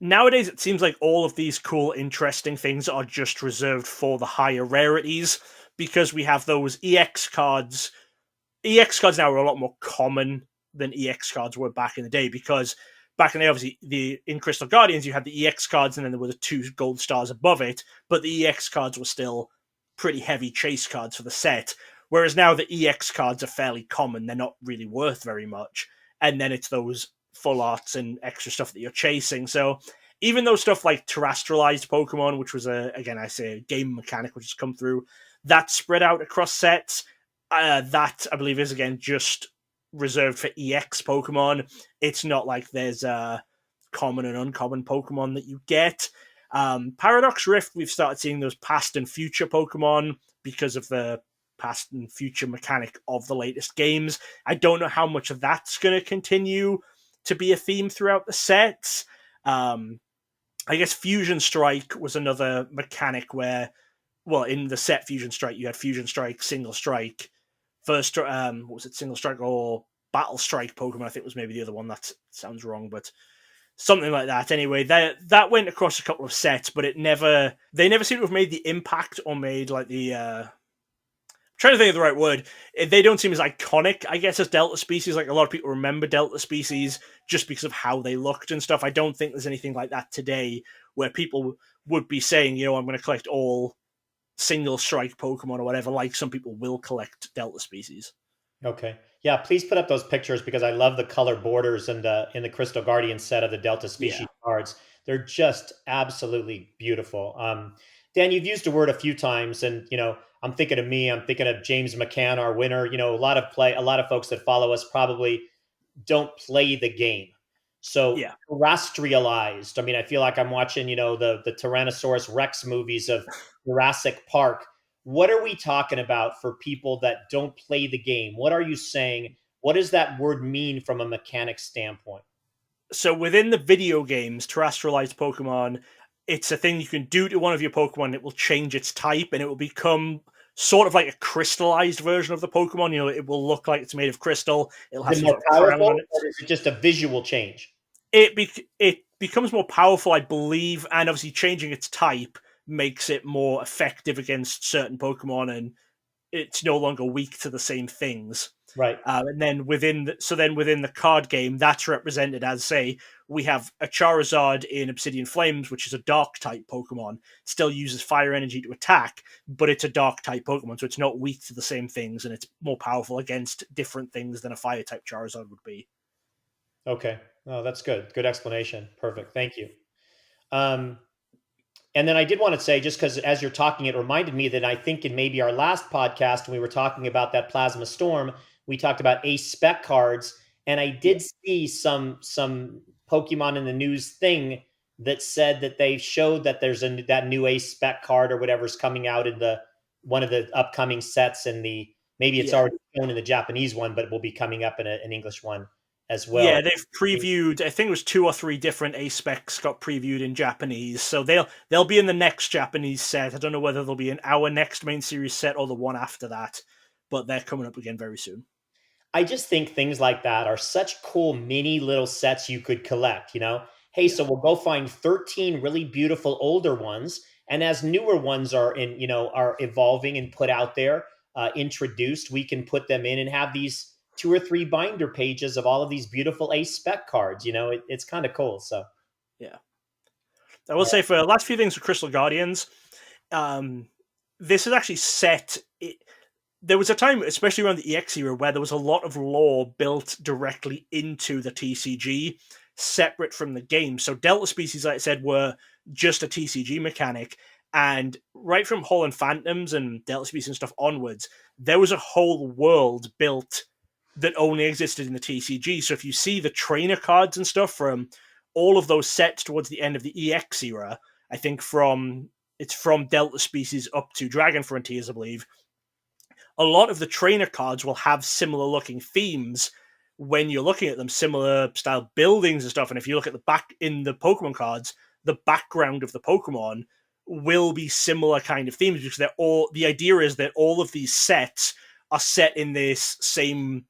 nowadays it seems like all of these cool, interesting things are just reserved for the higher rarities, because we have those EX cards. EX cards now are a lot more common than EX cards were back in the day, because back in the day, obviously, in Crystal Guardians, you had the EX cards and then there were the 2 gold stars above it, but the EX cards were still pretty heavy chase cards for the set. Whereas now the EX cards are fairly common, they're not really worth very much. And then it's those full arts and extra stuff that you're chasing. So even though stuff like terrestrialized Pokemon, which was a game mechanic which has come through, that spread out across sets, that I believe is again just reserved for EX Pokemon. It's not like there's common and uncommon Pokemon that you get. Paradox Rift, we've started seeing those past and future Pokemon because of the past and future mechanic of the latest games. I don't know how much of that's going to continue to be a theme throughout the sets. I guess Fusion Strike was another mechanic where, well, in the set Fusion Strike, you had Fusion Strike, Single Strike, first, what was it, Single Strike or Battle Strike Pokemon, I think was maybe the other one. That sounds wrong, but something like that. Anyway, that went across a couple of sets, but they never seem to have made the impact or made like the trying to think of the right word. They don't seem as iconic, I guess, as Delta Species. Like, a lot of people remember Delta Species just because of how they looked and stuff. I don't think there's anything like that today where people would be saying, I'm going to collect all Single Strike Pokemon or whatever, like some people will collect Delta Species. Okay. Yeah, please put up those pictures because I love the color borders in the Crystal Guardian set of the Delta Species cards. They're just absolutely beautiful. Dan, you've used a word a few times, and I'm thinking of me. I'm thinking of James McCann, our winner. A lot of folks that follow us probably don't play the game. So terrestrialized. I mean, I feel like I'm watching, the Tyrannosaurus Rex movies of Jurassic Park. What are we talking about for people that don't play the game? What are you saying? What does that word mean from a mechanics standpoint? So within the video games, terrestrialized Pokemon it's a thing you can do to one of your Pokemon. It will change its type, and it will become sort of like a crystallized version of the Pokemon. You know, it will look like it's made of crystal. It'll have Is it some more sort of crown on powerful, it. or is it just a visual change? It becomes more powerful, I believe, and obviously changing its type makes it more effective against certain Pokemon, and it's no longer weak to the same things. Right. And then within the card game, that's represented as, say, we have a Charizard in Obsidian Flames, which is a dark type Pokemon, still uses fire energy to attack, but it's a dark type Pokemon, so it's not weak to the same things, and it's more powerful against different things than a fire type Charizard would be. Okay. Oh, that's good. Good explanation. Perfect. Thank you. Um, and then I did want to say, just because as you're talking, it reminded me that I think in maybe our last podcast, when we were talking about that Plasma Storm, we talked about ace spec cards, and I Yeah. did see some Pokemon in the news thing that said that they showed that there's that new ace spec card or whatever is coming out in the one of the upcoming sets, and the maybe it's Yeah. already shown in the Japanese one, but it will be coming up in an English one as well. Yeah, they've previewed. I think it was 2 or 3 different A specs got previewed in Japanese, so they'll be in the next Japanese set. I don't know whether they'll be in our next main series set or the one after that, but they're coming up again very soon. I just think things like that are such cool mini little sets you could collect, you know? Hey, Yeah. so we'll go find 13 really beautiful older ones. And as newer ones are are evolving and put out there, introduced, we can put them in and have these 2 or 3 binder pages of all of these beautiful ace spec cards. It's kind of cool. So, Yeah. I will say for the last few things with Crystal Guardians, um, this is actually set. There was a time, especially around the EX era, where there was a lot of lore built directly into the TCG, separate from the game. So Delta Species, like I said, were just a TCG mechanic. And right from Hall and Phantoms and Delta Species and stuff onwards, there was a whole world built that only existed in the TCG. So if you see the trainer cards and stuff from all of those sets towards the end of the EX era, I think it's from Delta Species up to Dragon Frontiers, I believe, a lot of the trainer cards will have similar looking themes when you're looking at them, similar style buildings and stuff. And if you look at the back in the Pokemon cards, the background of the Pokemon will be similar kind of themes because the idea is that all of these sets are set in this same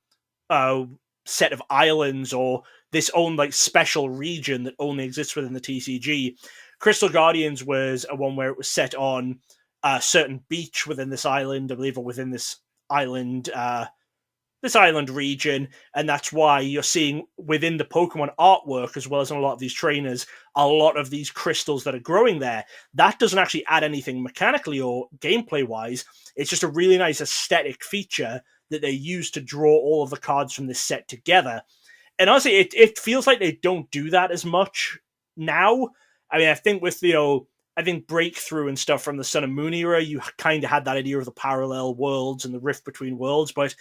set of islands or this own like special region that only exists within the TCG. Crystal Guardians was a one where it was set on a certain beach within this island, I believe, or within island, this island region, and that's why you're seeing within the Pokemon artwork, as well as in a lot of these trainers, a lot of these crystals that are growing there. That doesn't actually add anything mechanically or gameplay-wise. It's just a really nice aesthetic feature that they use to draw all of the cards from this set together. And honestly, it feels like they don't do that as much now. I mean, I think with I think Breakthrough and stuff from the Sun and Moon era, you kind of had that idea of the parallel worlds and the rift between worlds, but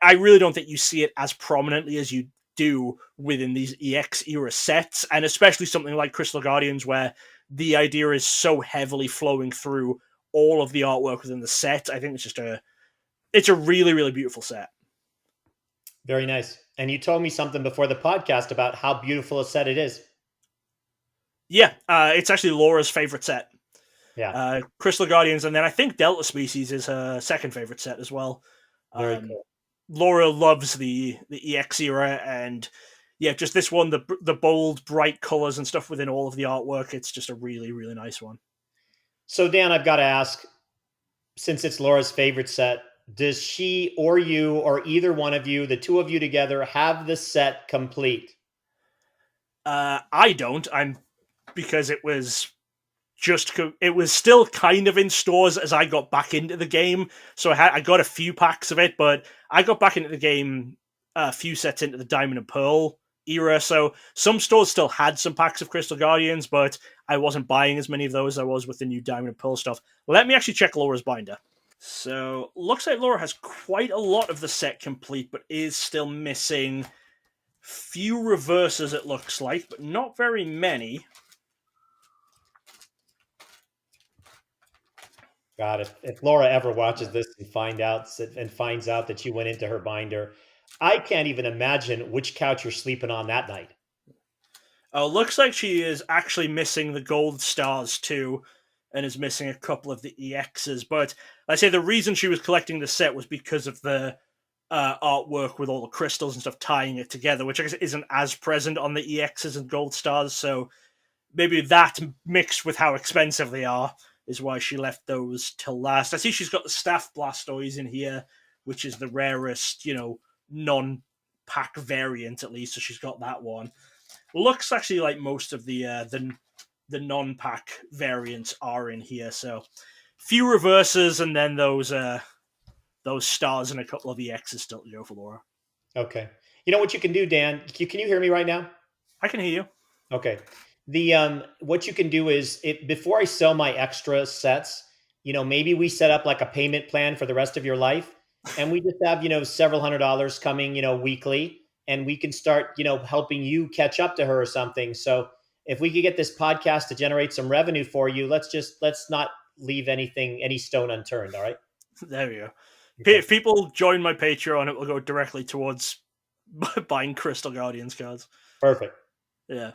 I really don't think you see it as prominently as you do within these EX era sets, and especially something like Crystal Guardians, where the idea is so heavily flowing through all of the artwork within the set. I think it's a really, really beautiful set. very nice. And you told me something before the podcast about how beautiful a set it is. Yeah, it's actually Laura's favorite set. Yeah. Crystal Guardians, and then I think Delta Species is her second favorite set as well. Very cool. Laura loves the EX era, and yeah, just this one, the bold, bright colors and stuff within all of the artwork. It's just a really, really nice one. So, Dan, I've got to ask, since it's Laura's favorite set, does she or you or either one of you, the two of you together, have the set complete? I don't. Because it was still kind of in stores as I got back into the game. So I got a few packs of it, but I got back into the game a few sets into the Diamond and Pearl era. So some stores still had some packs of Crystal Guardians, but I wasn't buying as many of those as I was with the new Diamond and Pearl stuff. Let me actually check Laura's binder. So looks like Laura has quite a lot of the set complete, but is still missing few reverses, it looks like, but not very many. God, if Laura ever watches this and finds out that you went into her binder, I can't even imagine which couch you're sleeping on that night. Oh, looks like she is actually missing the gold stars too, and is missing a couple of the EXs. But I say the reason she was collecting the set was because of the artwork with all the crystals and stuff tying it together, which I guess isn't as present on the EXs and gold stars. So maybe that mixed with how expensive they are is why she left those till last. I see she's got the staff Blastoise in here, which is the rarest, non-pack variant at least. So she's got that one. Looks actually like most of the non-pack variants are in here. So few reverses and then those stars and a couple of EXs still to go for Laura. Okay. You know what you can do, Dan? Can you hear me right now? I can hear you. Okay. The what you can do is before I sell my extra sets, maybe we set up like a payment plan for the rest of your life, and we just have several $100s coming weekly, and we can start helping you catch up to her or something. So if we could get this podcast to generate some revenue for you, let's not leave any stone unturned. All right. There we go. Okay. If people join my Patreon, it will go directly towards buying Crystal Guardians cards. Perfect. Yeah.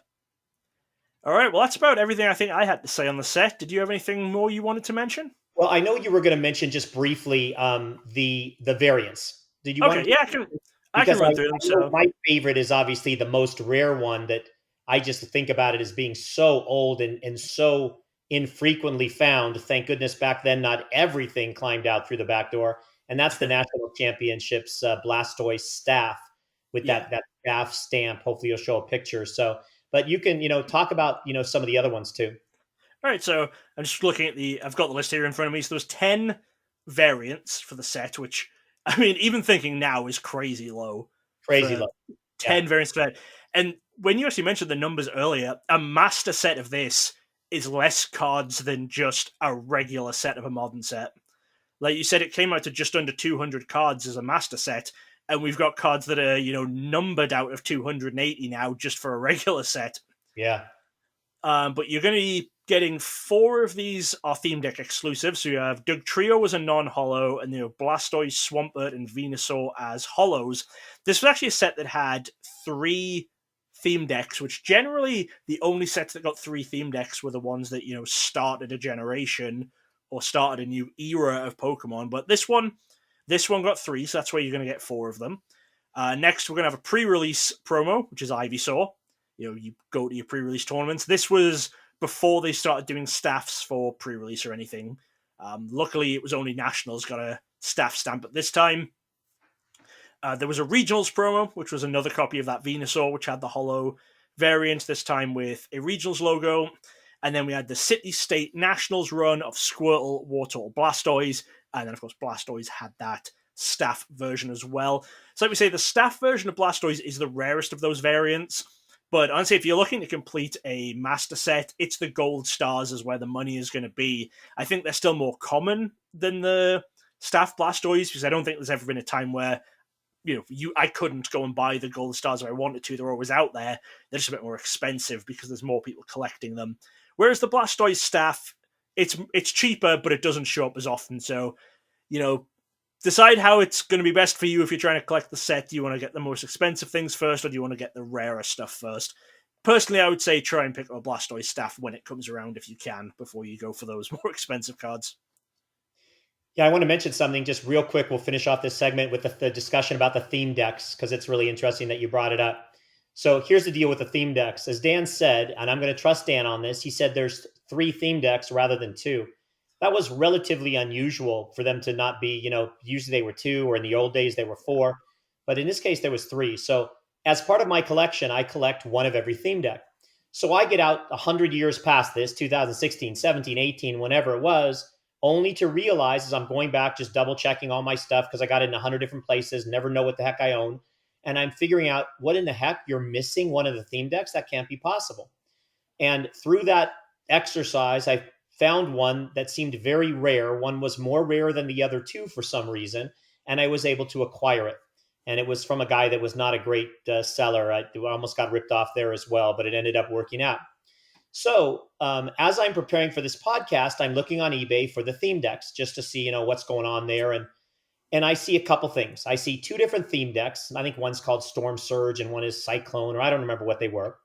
All right. Well, that's about everything I think I had to say on the set. Did you have anything more you wanted to mention? Well, I know you were going to mention just briefly the variants. Did you want Okay. to? Yeah, I can Because run through them. I know So my favorite is obviously the most rare one that I just think about it as being so old and so infrequently found. Thank goodness back then not everything climbed out through the back door, and that's the national championships Blastoise staff with yeah. that staff stamp. Hopefully, you'll show a picture. So, but you can talk about some of the other ones too. All right. So I'm just looking at I've got the list here in front of me. So there's 10 variants for the set, which I mean, even thinking now is crazy low. Crazy For low. 10 variants for that. And when you actually mentioned the numbers earlier, a master set of this is less cards than just a regular set of a modern set. Like you said, it came out to just under 200 cards as a master set, and we've got cards that are, numbered out of 280 now just for a regular set. Yeah. But you're going to be getting 4 of these are Theme Deck exclusive. So you have Doug Trio as a non-holo, and Blastoise, Swampert, and Venusaur as holos. This was actually a set that had 3 theme decks, which generally the only sets that got 3 theme decks were the ones that, started a generation or started a new era of Pokemon. But this one got 3, so that's where you're going to get 4 of them. Next, we're going to have a pre-release promo, which is Ivysaur. You go to your pre-release tournaments. This was before they started doing staffs for pre-release or anything. Luckily, it was only Nationals got a staff stamp at this time. There was a Regionals promo, which was another copy of that Venusaur, which had the holo variant, this time with a Regionals logo. And then we had the City State Nationals run of Squirtle, Wartortle, Blastoise. And then, of course, Blastoise had that staff version as well. So like we say, the staff version of Blastoise is the rarest of those variants. But honestly, if you're looking to complete a master set, it's the gold stars is where the money is going to be. I think they're still more common than the staff Blastoise, because I don't think there's ever been a time where I couldn't go and buy the gold stars if I wanted to. They're always out there. They're just a bit more expensive because there's more people collecting them. Whereas the Blastoise staff, it's cheaper, but it doesn't show up as often. So, decide how it's going to be best for you if you're trying to collect the set. Do you want to get the most expensive things first, or do you want to get the rarer stuff first? Personally, I would say try and pick up a Blastoise staff when it comes around if you can, before you go for those more expensive cards. Yeah, I want to mention something just real quick. We'll finish off this segment with the discussion about the theme decks, because it's really interesting that you brought it up. So here's the deal with the theme decks. As Dan said, and I'm going to trust Dan on this, he said there's 3 theme decks rather than 2. That was relatively unusual for them to not be, usually they were 2, or in the old days they were 4. But in this case, there was 3. So as part of my collection, I collect one of every theme deck. So I get out 100 years past this, 2016, 17, 18, whenever it was, only to realize as I'm going back, just double checking all my stuff, because I got it in 100 different places, never know what the heck I own. And I'm figuring out, what in the heck, you're missing one of the theme decks? That can't be possible. And through that exercise, I found one that seemed very rare. One was more rare than the other 2 for some reason, and I was able to acquire it. And it was from a guy that was not a great seller. I almost got ripped off there as well, but it ended up working out. So as I'm preparing for this podcast, I'm looking on eBay for the theme decks just to see, what's going on there. And I see a couple things. I see 2 different theme decks. I think one's called Storm Surge and one is Cyclone, or I don't remember what they were.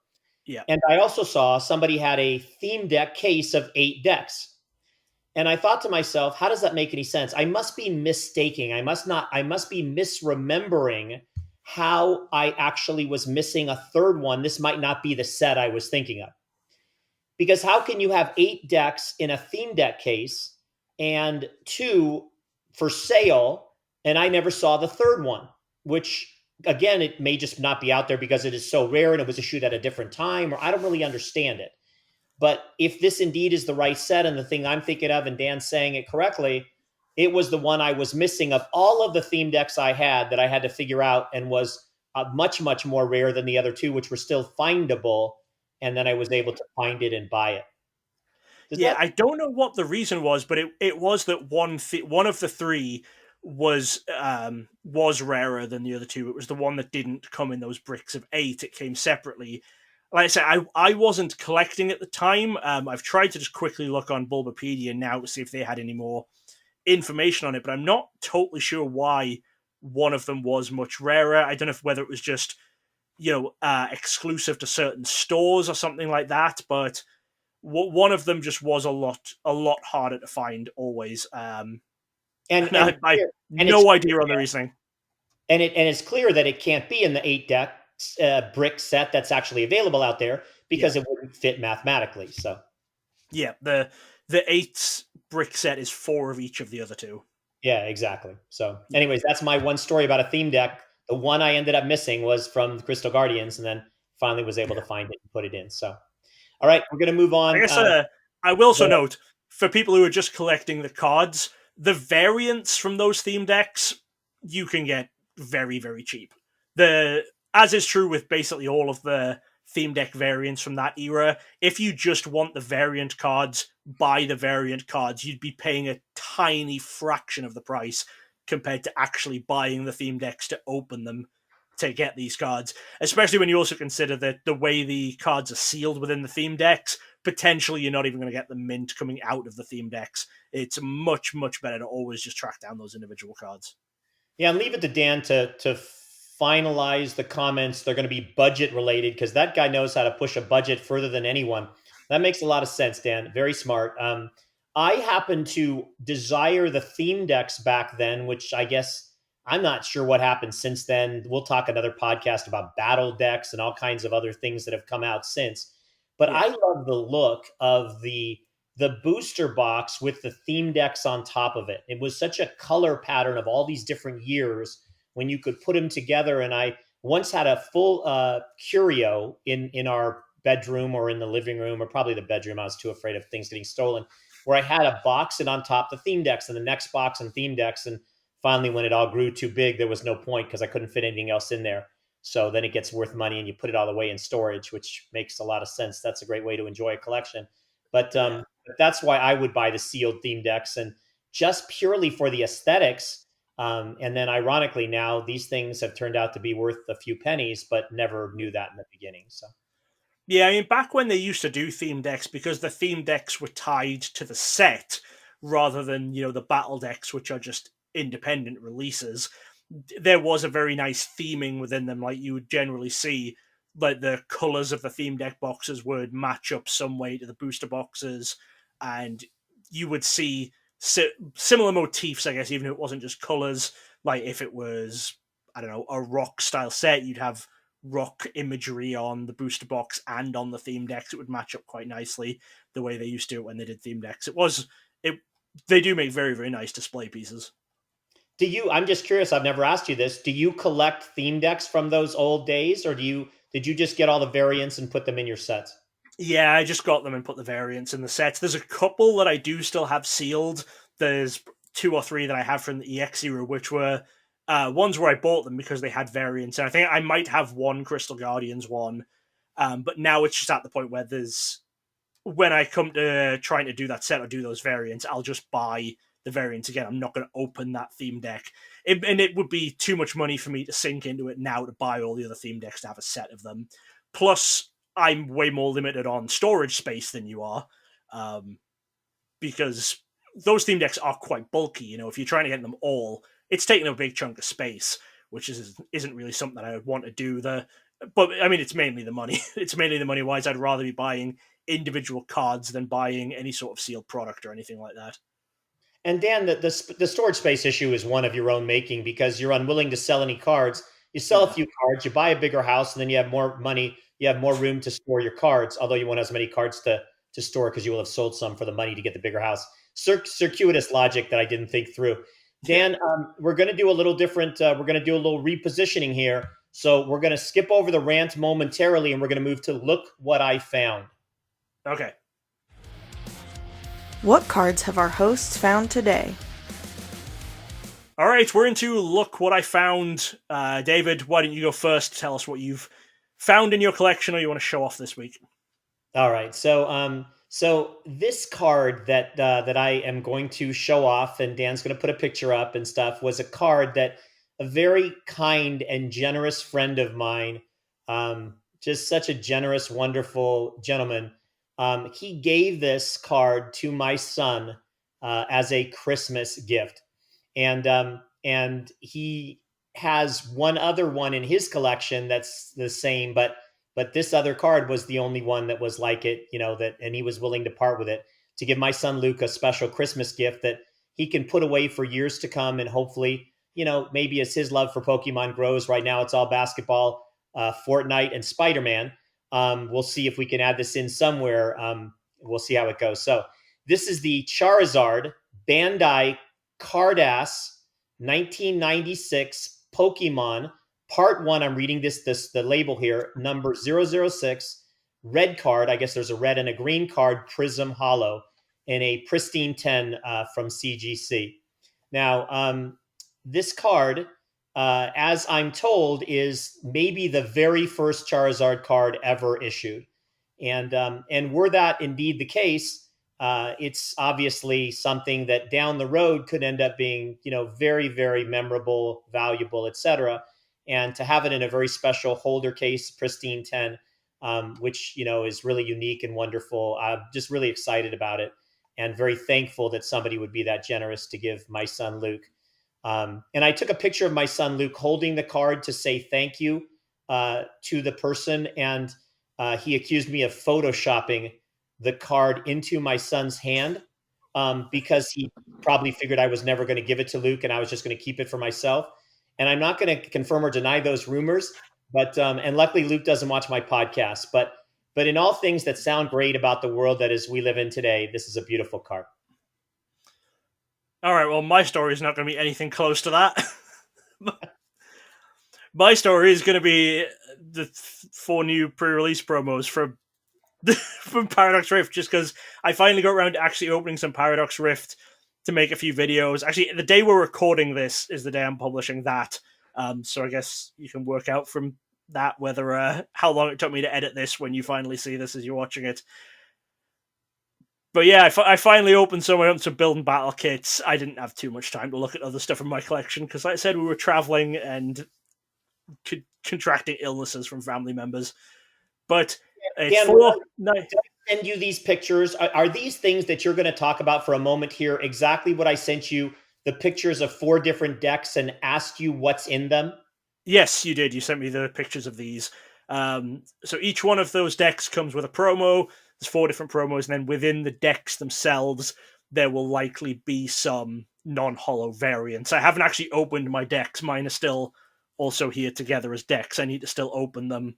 Yeah. And I also saw somebody had a theme deck case of 8 decks. And I thought to myself, how does that make any sense? I must be mistaking. I must be misremembering how I actually was missing a third one. This might not be the set I was thinking of. Because how can you have 8 decks in a theme deck case and 2 for sale? And I never saw the third one, which again, it may just not be out there because it is so rare and it was a shoot at a different time, or I don't really understand it. But if this indeed is the right set and the thing I'm thinking of, and Dan's saying it correctly, it was the one I was missing of all of the theme decks I had that I had to figure out, and was much, much more rare than the other 2, which were still findable. And then I was able to find it and buy it. Does Yeah, that? I don't know what the reason was, but it was that one of the 3 was rarer than the other 2. It was the one that didn't come in those bricks of 8. It came separately. Like I said, I wasn't collecting at the time. I've tried to just quickly look on Bulbapedia now to see if they had any more information on it, but I'm not totally sure why one of them was much rarer. I don't know whether it was just exclusive to certain stores or something like that, but one of them just was a lot harder to find always. And And I and it's no idea on the reasoning. and it's clear that it can't be in the 8 deck brick set that's actually available out there because Yeah. it wouldn't fit mathematically. So Yeah, the 8 brick set is 4 of each of the other 2. yeah, exactly. So, Yeah. anyways, that's my one story about a theme deck. The one I ended up missing was from the Crystal Guardians, and then finally was able to find it and put it in. So, all right, we're going to move I on. guess I will also note, for people who are just collecting the cards, the variants from those theme decks you can get very, very cheap. As is true with basically all of the theme deck variants from that era, if you just want the variant cards, buy the variant cards, you'd be paying a tiny fraction of the price compared to actually buying the theme decks to open them to get these cards, especially when you also consider that the way the cards are sealed within the theme decks, potentially you're not even going to get the mint coming out of the theme decks. It's much, much better to always just track down those individual cards. Yeah, and leave it to Dan to finalize the comments. They're going to be budget related because that guy knows how to push a budget further than anyone. That makes a lot of sense, Dan. Very smart. I happen to desire the theme decks back then, which I guess I'm not sure what happened since then. We'll talk another podcast about battle decks and all kinds of other things that have come out since. But Yeah. I love the look of the booster box with the theme decks on top of it. It was such a color pattern of all these different years when you could put them together. And I once had a full curio in our bedroom or in the living room, or probably the bedroom. I was too afraid of things getting stolen, where I had a box and on top the theme decks and the next box and theme decks. And finally, when it all grew too big, there was no point because I couldn't fit anything else in there. So then it gets worth money and you put it all away in storage, which makes a lot of sense. That's a great way to enjoy a collection. But that's why I would buy the sealed theme decks, and just purely for the aesthetics. And then ironically, now these things have turned out to be worth a few pennies, but never knew that in the beginning. So Yeah, I mean, back when they used to do theme decks, because the theme decks were tied to the set rather than, the battle decks, which are just independent releases, there was a very nice theming within them. Like you would generally see, like the colors of the theme deck boxes would match up some way to the booster boxes, and you would see similar motifs, I guess, even if it wasn't just colors. Like if it was, I don't know, a rock style set, you'd have rock imagery on the booster box and on the theme decks. It would match up quite nicely the way they used to when they did theme decks. They do make very, very nice display pieces. I'm just curious, I've never asked you this. Do you collect theme decks from those old days, or did you just get all the variants and put them in your sets? Yeah, I just got them and put the variants in the sets. There's a couple that I do still have sealed. There's 2 or 3 that I have from the EX era, which were ones where I bought them because they had variants. And I think I might have one Crystal Guardians one, but now it's just at the point where when I come to trying to do that set or do those variants, I'll just buy the variants again. I'm not going to open that theme deck. And it would be too much money for me to sink into it now to buy all the other theme decks to have a set of them. Plus, I'm way more limited on storage space than you are, because those theme decks are quite bulky. If you're trying to get them all, it's taking a big chunk of space, which isn't really something that I would want to do. But I mean, it's mainly the money. It's mainly the money. Wise, I'd rather be buying individual cards than buying any sort of sealed product or anything like that. And Dan, the storage space issue is one of your own making because you're unwilling to sell any cards. You sell a Yeah. few cards, you buy a bigger house, and then you have more money. You have more room to store your cards, although you won't have as many cards to store because you will have sold some for the money to get the bigger house. Circuitous logic that I didn't think through. Dan, we're going to do a little different. We're going to do a little repositioning here. So we're going to skip over the rant momentarily, and we're going to move to look what I found. Okay. What cards have our hosts found today? All right, we're into Look What I Found. David, why don't you go first? Tell us what you've found in your collection or you want to show off this week. All right. So this card that I am going to show off, and Dan's going to put a picture up and stuff, was a card that a very kind and generous friend of mine, just such a generous, wonderful gentleman, he gave this card to my son as a Christmas gift, and he has one other one in his collection that's the same, but this other card was the only one that was like it, and he was willing to part with it to give my son Luke a special Christmas gift that he can put away for years to come. And hopefully, maybe as his love for Pokemon grows, right now it's all basketball, Fortnite, and Spider-Man. We'll see if we can add this in somewhere. We'll see how it goes. So this is the Charizard Bandai Cardass 1996 Pokemon Part 1. I'm reading the label here, number 006, red card. I guess there's a red and a green card, Prism Hollow, and a pristine 10 from CGC. Now, this card, as I'm told, is maybe the very first Charizard card ever issued. And were that indeed the case, it's obviously something that down the road could end up being, very, very memorable, valuable, etc. And to have it in a very special holder case, pristine 10, which, is really unique and wonderful. I'm just really excited about it and very thankful that somebody would be that generous to give my son Luke. And I took a picture of my son Luke holding the card to say thank you to the person. And he accused me of photoshopping the card into my son's hand because he probably figured I was never going to give it to Luke and I was just going to keep it for myself. And I'm not going to confirm or deny those rumors, but and luckily Luke doesn't watch my podcast. But in all things that sound great about the world that is we live in today, this is a beautiful card. All right, well, my story is not going to be anything close to that. My story is going to be the 4 new pre-release promos from Paradox Rift, just because I finally got around to actually opening some Paradox Rift to make a few videos. Actually, the day we're recording this is the day I'm publishing that. So I guess you can work out from that whether how long it took me to edit this when you finally see this as you're watching it. But yeah, I finally opened some build and battle kits. I didn't have too much time to look at other stuff in my collection because, like I said, we were traveling and contracting illnesses from family members. But it's Dan, send you these pictures. Are these things that you're going to talk about for a moment here exactly what I sent you, the pictures of 4 different decks, and asked you what's in them? Yes, you did. You sent me the pictures of these. So each one of those decks comes with a promo. There's 4 different promos, and then within the decks themselves, there will likely be some non-holo variants. I haven't actually opened my decks. Mine are still also here together as decks. I need to still open them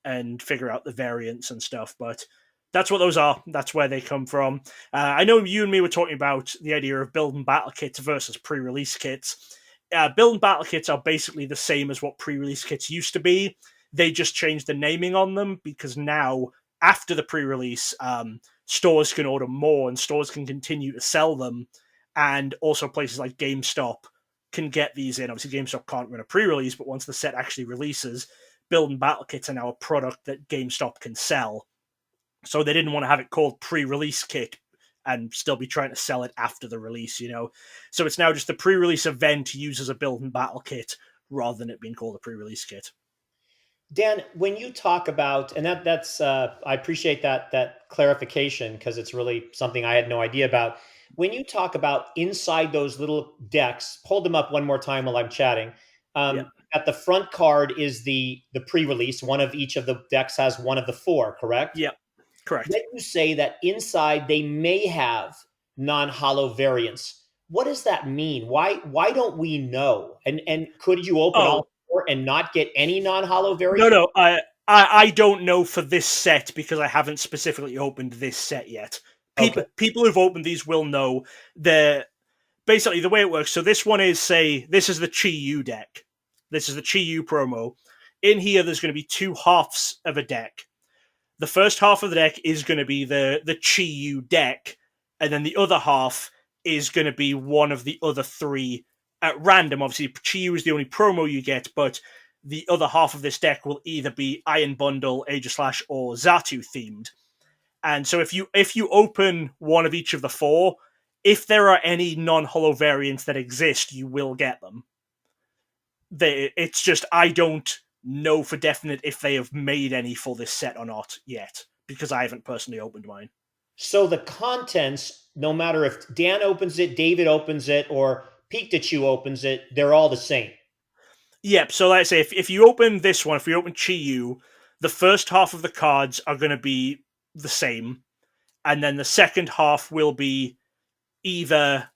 and figure out the variants and stuff, but that's what those are. That's where they come from. I know you and me were talking about the idea of build and battle kits versus pre-release kits. Build and battle kits are basically the same as what pre-release kits used to be. They just changed the naming on them because now, after the pre-release, stores can order more and stores can continue to sell them. And also places like GameStop can get these in. Obviously, GameStop can't run a pre-release, but once the set actually releases, build and battle kits are now a product that GameStop can sell. So they didn't want to have it called pre-release kit and still be trying to sell it after the release, So it's now just a pre-release event used as a build and battle kit rather than it being called a pre-release kit. Dan, when you talk about, and that's I appreciate that clarification because it's really something I had no idea about. When you talk about inside those little decks, hold them up one more time while I'm chatting. Yeah. that the front card is the pre-release. One of each of the decks has one of the four, correct? Yep, correct. Then you say that inside they may have non-hollow variants. What does that mean? Why don't we know? And could you open Oh, all four and not get any non-hollow no, variants? no. I don't know for this set because I haven't specifically opened this set yet. Okay. People who've opened these will know the basically the way it works. So this one is, say, this is the Chi Yu deck. This is the Chi Yu promo. In here, there's going to be two halves of a deck. The first half of the deck is going to be the Chi Yu deck, and then the other half is going to be one of the other three at random. Obviously, Chi Yu is the only promo you get, but the other half of this deck will either be Iron Bundle, Age of Slash, or Xatu themed. And so if you open one of each of the four, if there are any non-hollow variants that exist, you will get them. It's just I don't know for definite if they have made any for this set or not yet, because I haven't personally opened mine. So the contents, no matter if Dan opens it, David opens it, or Pikachu opens it, they're all the same. Yep, so like I say, if you open this one, if we open Chi Yu, the first half of the cards are going to be the same, and then the second half will be either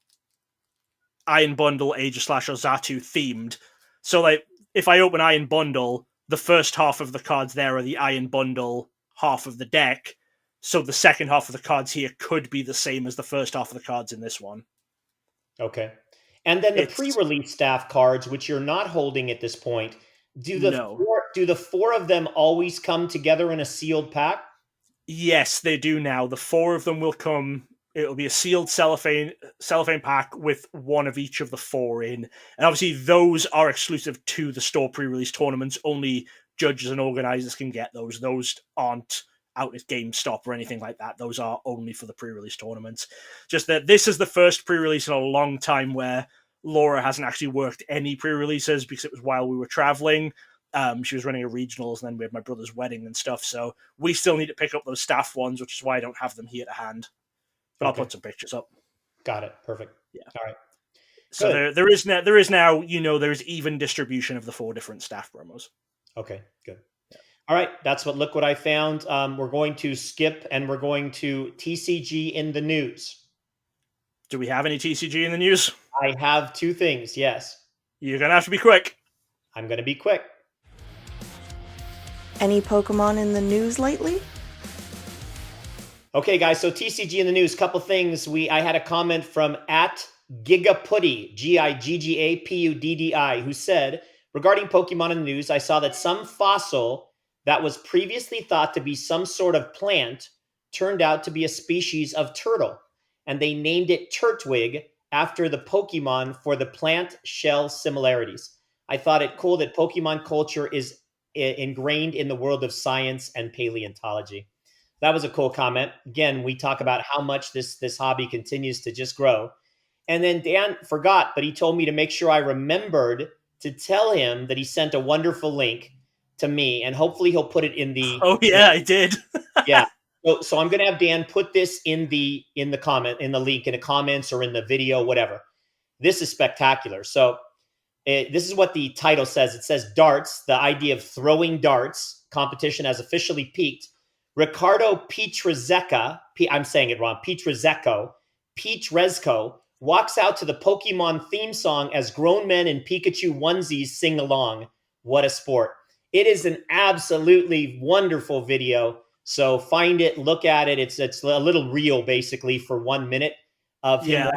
Iron Bundle, Age of Slash, or Xatu themed. So, like, if I open Iron Bundle, the first half of the cards there are the Iron Bundle half of the deck, so the second half of the cards here could be the same as the first half of the cards in this one. Okay. And then the pre-release staff cards, which you're not holding at this point, do the four of them always come together in a sealed pack? Yes, they do now. The four of them will come. It'll be a sealed cellophane pack with one of each of the four in. And obviously those are exclusive to the store pre-release tournaments. Only judges and organizers can get those. Those aren't out at GameStop or anything like that. Those are only for the pre-release tournaments. Just that this is the first pre-release in a long time where Laura hasn't actually worked any pre-releases because it was while we were traveling. She was running a regionals, and then we had my brother's wedding and stuff. So we still need to pick up those staff ones, which is why I don't have them here to hand. But I'll put some pictures up. Got it. Perfect. Yeah. All right. So there is now, there's even distribution of the four different staff promos. Okay, good. Yeah. All right, look what I found. We're going to skip and we're going to TCG in the news. Do we have any TCG in the news? I have two things, yes. You're going to have to be quick. I'm going to be quick. Any Pokemon in the news lately? Okay, guys, so TCG in the news, couple things. I had a comment from @Gigapuddy, Giggapuddi, who said, regarding Pokemon in the news, I saw that some fossil that was previously thought to be some sort of plant turned out to be a species of turtle, and they named it Turtwig after the Pokemon for the plant shell similarities. I thought it cool that Pokemon culture is ingrained in the world of science and paleontology. That was a cool comment. Again, we talk about how much this hobby continues to just grow. And then Dan forgot, but he told me to make sure I remembered to tell him that he sent a wonderful link to me, and hopefully he'll put it in the. Oh yeah, I did. Yeah. So I'm going to have Dan put this in the comment, in the link, in the comments or in the video, whatever. This is spectacular. So this is what the title says. It says darts. The idea of throwing darts competition has officially peaked. Ricardo Pietrezca, I'm saying it wrong, Pietrezco, walks out to the Pokemon theme song as grown men in Pikachu onesies sing along. What a sport. It is an absolutely wonderful video. So find it, look at it. It's a little reel, basically, for 1 minute of him.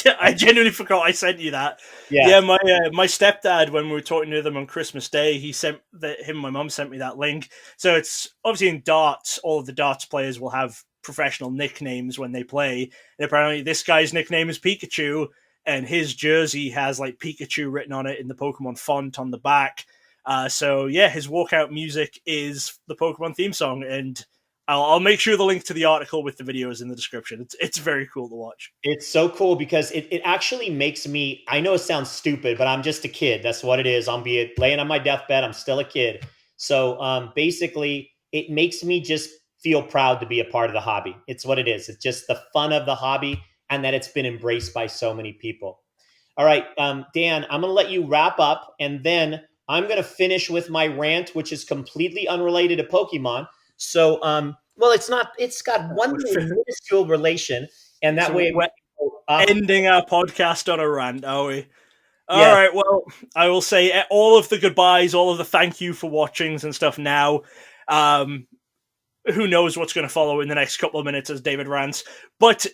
Yeah, I genuinely forgot I sent you that. Yeah, my stepdad, when we were talking to them on Christmas Day, him and my mum sent me that link. So it's obviously in darts, all of the darts players will have professional nicknames when they play. And apparently this guy's nickname is Pikachu, and his jersey has like Pikachu written on it in the Pokemon font on the back. So yeah, his walkout music is the Pokemon theme song, and I'll make sure the link to the article with the video is in the description. It's very cool to watch. It's so cool because it actually makes me, I know it sounds stupid, but I'm just a kid. That's what it is. I'm laying on my deathbed. I'm still a kid. So basically it makes me just feel proud to be a part of the hobby. It's what it is. It's just the fun of the hobby and that it's been embraced by so many people. All right, Dan, I'm going to let you wrap up, and then I'm going to finish with my rant, which is completely unrelated to Pokemon. So, well, it's not. It's got one little minuscule relation, and that So way, we're ending our podcast on a rant, are we? All yes. right, well, I will say all of the goodbyes, all of the thank you for watchings and stuff now. Who knows what's going to follow in the next couple of minutes as David rants. But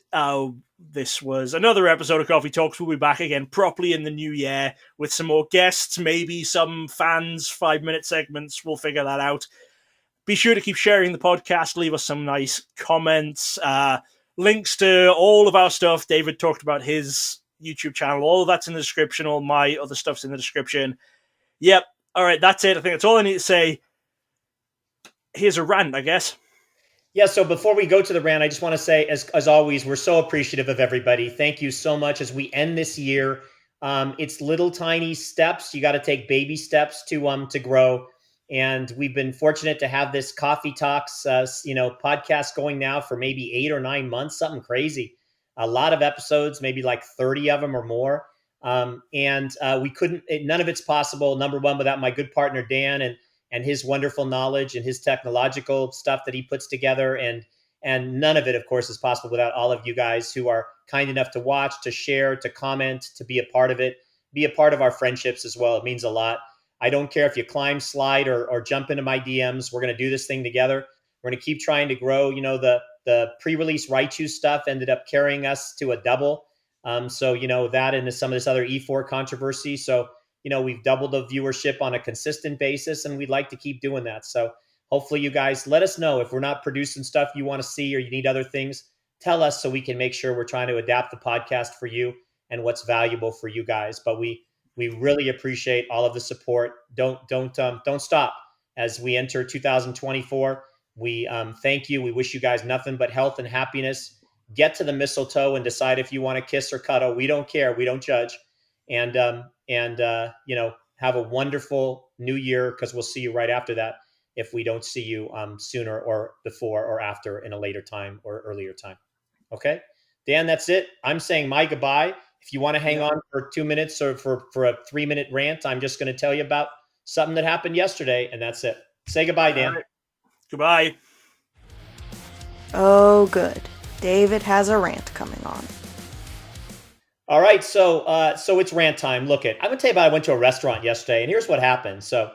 this was another episode of Coffee Talks. We'll be back again properly in the new year with some more guests, maybe some fans, 5-minute segments. We'll figure that out. Be sure to keep sharing the podcast. Leave us some nice comments. Links to all of our stuff. David talked about his YouTube channel. All of that's in the description. All my other stuff's in the description. Yep. All right, that's it. I think that's all I need to say. Here's a rant, I guess. Yeah, so before we go to the rant, I just want to say, as always, we're so appreciative of everybody. Thank you so much as we end this year. It's little tiny steps. You got to take baby steps to grow. And we've been fortunate to have this Coffee Talks, podcast going now for maybe 8 or 9 months, something crazy. A lot of episodes, maybe like 30 of them or more. And we couldn't. None of it's possible. Number one, without my good partner Dan and his wonderful knowledge and his technological stuff that he puts together. And none of it, of course, is possible without all of you guys who are kind enough to watch, to share, to comment, to be a part of it, be a part of our friendships as well. It means a lot. I don't care if you climb, slide, or jump into my DMs. We're going to do this thing together. We're going to keep trying to grow. You know, the pre-release Raichu stuff ended up carrying us to a double. So, that and some of this other E4 controversy. So, we've doubled the viewership on a consistent basis, and we'd like to keep doing that. So hopefully you guys let us know if we're not producing stuff you want to see or you need other things. Tell us so we can make sure we're trying to adapt the podcast for you and what's valuable for you guys. But we really appreciate all of the support. Don't stop as we enter 2024. We thank you. We wish you guys nothing but health and happiness. Get to the mistletoe and decide if you want to kiss or cuddle. We don't care. We don't judge. And have a wonderful new year, because we'll see you right after that if we don't see you sooner or before or after in a later time or earlier time. Okay, Dan, that's it. I'm saying my goodbye. If you want to hang on for 2 minutes or for a 3-minute rant, I'm just going to tell you about something that happened yesterday, and that's it. Say goodbye, Dan. Right. Goodbye. Oh, good. David has a rant coming on. All right, so it's rant time. Look, I'm gonna tell you about. I went to a restaurant yesterday, and here's what happened. So,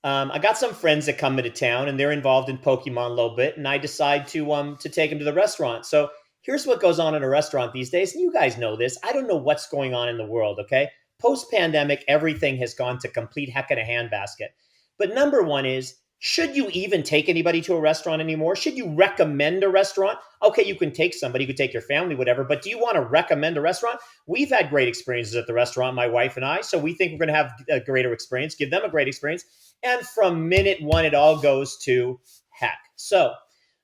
I got some friends that come into town, and they're involved in Pokemon a little bit, and I decide to take them to the restaurant. So here's what goes on in a restaurant these days, and you guys know this. I don't know what's going on in the world. Okay, post-pandemic, everything has gone to complete heck in a handbasket. But number one is, should you even take anybody to a restaurant anymore? Should you recommend a restaurant? Okay, you can take somebody, you could take your family, whatever, but do you want to recommend a restaurant? We've had great experiences at the restaurant, my wife and I, so we think we're going to have a greater experience, give them a great experience. And from minute one, it all goes to heck. So,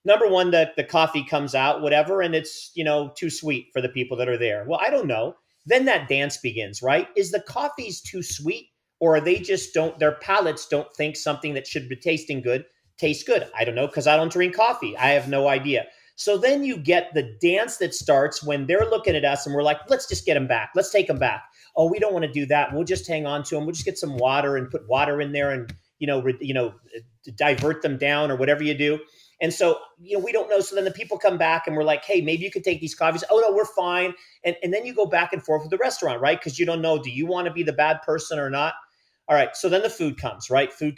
number one, the coffee comes out, whatever, and it's, too sweet for the people that are there. Well, I don't know. Then that dance begins, right? Is the coffee's too sweet? Or they just their palates don't think something that should be tasting good tastes good. I don't know, because I don't drink coffee. I have no idea. So then you get the dance that starts when they're looking at us and we're like, let's just get them back. Let's take them back. Oh, we don't want to do that. We'll just hang on to them. We'll just get some water and put water in there and, divert them down or whatever you do. And so, we don't know. So then the people come back and we're like, hey, maybe you could take these coffees. Oh, no, we're fine. And then you go back and forth with the restaurant, right? Because you don't know, do you want to be the bad person or not? All right, so then the food comes, right? Food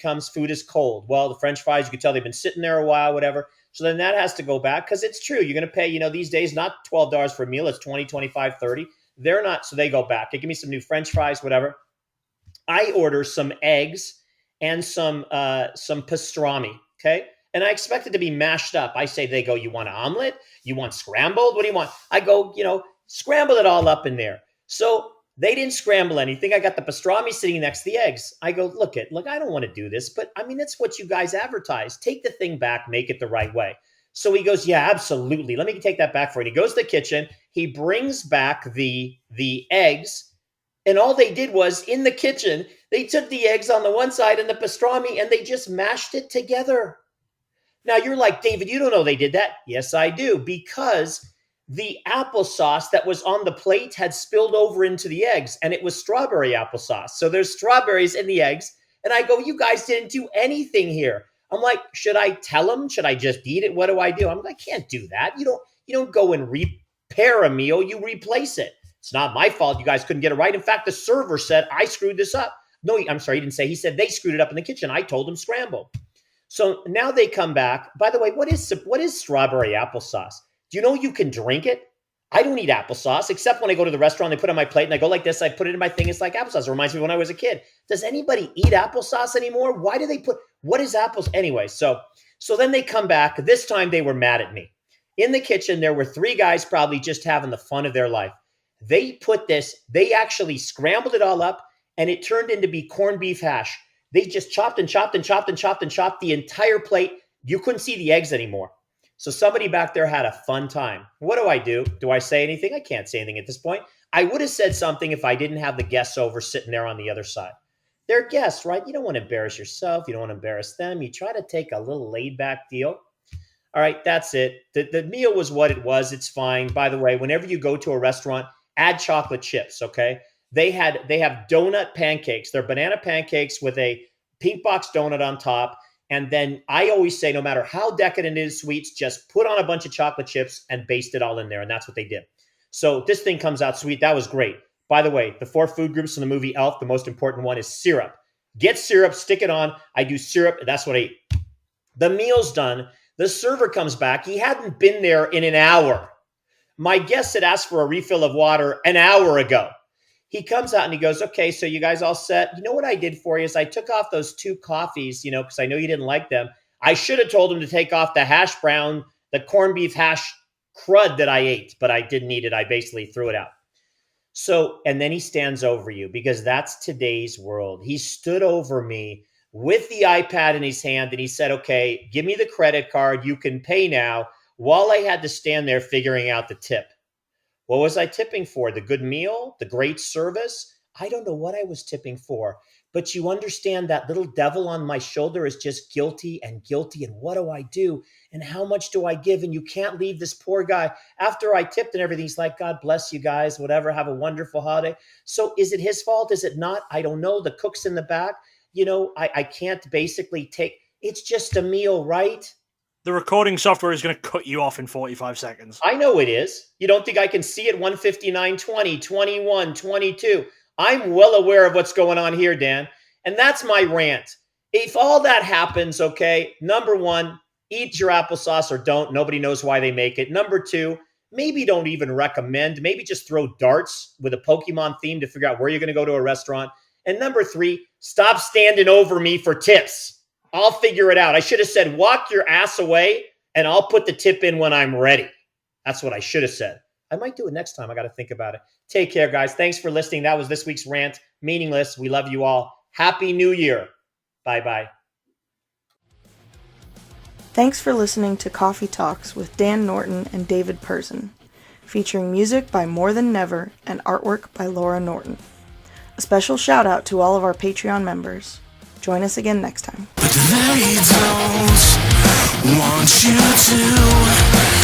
is cold. Well, the French fries, you can tell they've been sitting there a while, whatever. So then that has to go back, because it's true. You're going to pay, these days, not $12 for a meal. It's $20, $25, $30. They're not, so they go back. They give me some new French fries, whatever. I order some eggs and some pastrami, okay? And I expect it to be mashed up. They go, you want an omelet? You want scrambled? What do you want? I go, scramble it all up in there. So they didn't scramble anything. I got the pastrami sitting next to the eggs. I go, look, I don't want to do this, but I mean, that's what you guys advertise. Take the thing back, make it the right way. So he goes, yeah, absolutely. Let me take that back for you. He goes to the kitchen. He brings back the eggs. And all they did was, in the kitchen, they took the eggs on the one side and the pastrami, and they just mashed it together. Now you're like, David, you don't know they did that. Yes, I do, because the applesauce that was on the plate had spilled over into the eggs, and it was strawberry applesauce. So there's strawberries in the eggs. And I go, you guys didn't do anything here. I'm like, should I tell them? Should I just eat it? What do I do? I'm like, I can't do that. You don't go and repair a meal, you replace it. It's not my fault you guys couldn't get it right. In fact, the server said I screwed this up. No, I'm sorry, he didn't say. He said they screwed it up in the kitchen. I told them scramble. So now they come back. By the way, what is strawberry applesauce? Do you know you can drink it? I don't eat applesauce, except when I go to the restaurant, they put it on my plate and I go like this. I put it in my thing. It's like applesauce. It reminds me of when I was a kid. Does anybody eat applesauce anymore? Why do they what is apples? Anyway, so then they come back. This time they were mad at me. In the kitchen, there were 3 guys probably just having the fun of their life. They actually scrambled it all up and it turned into be corned beef hash. They just chopped and chopped and chopped and chopped and chopped the entire plate. You couldn't see the eggs anymore. So somebody back there had a fun time. What do? Do I say anything? I can't say anything at this point. I would have said something if I didn't have the guests over sitting there on the other side. They're guests, right? You don't want to embarrass yourself. You don't want to embarrass them. You try to take a little laid back deal. All right, that's it. The meal was what it was. It's fine. By the way, whenever you go to a restaurant, add chocolate chips, okay? They have donut pancakes. They're banana pancakes with a pink box donut on top. And then I always say, no matter how decadent it is sweets, just put on a bunch of chocolate chips and baste it all in there. And that's what they did. So this thing comes out sweet. That was great. By the way, the 4 food groups in the movie Elf, the most important one is syrup. Get syrup, stick it on. I do syrup. That's what I eat. The meal's done. The server comes back. He hadn't been there in an hour. My guest had asked for a refill of water an hour ago. He comes out and he goes, okay, so you guys all set? You know what I did for you is I took off those 2 coffees, because I know you didn't like them. I should have told him to take off the hash brown, the corned beef hash crud that I ate, but I didn't eat it. I basically threw it out. So, and then he stands over you because that's today's world. He stood over me with the iPad in his hand and he said, okay, give me the credit card. You can pay now, while I had to stand there figuring out the tip. What was I tipping for? The good meal? The great service? I don't know what I was tipping for, but you understand that little devil on my shoulder is just guilty and guilty. And what do? And how much do I give? And you can't leave this poor guy after I tipped and everything. He's like, God bless you guys, whatever. Have a wonderful holiday. So is it his fault? Is it not? I don't know. The cook's in the back. I can't basically it's just a meal, right? The recording software is going to cut you off in 45 seconds. I know it is. You don't think I can see it? 159, 20, 21, 22. I'm well aware of what's going on here, Dan. And that's my rant. If all that happens, okay, number 1, eat your applesauce or don't. Nobody knows why they make it. Number 2, maybe don't even recommend. Maybe just throw darts with a Pokemon theme to figure out where you're going to go to a restaurant. And number 3, stop standing over me for tips. I'll figure it out. I should have said, walk your ass away and I'll put the tip in when I'm ready. That's what I should have said. I might do it next time. I got to think about it. Take care, guys. Thanks for listening. That was this week's rant. Meaningless. We love you all. Happy New Year. Bye-bye. Thanks for listening to Koffee Talks with Dan Norton and David Person, featuring music by More Than Never and artwork by Laura Norton. A special shout out to all of our Patreon members. Join us again next time. But they don't want you to.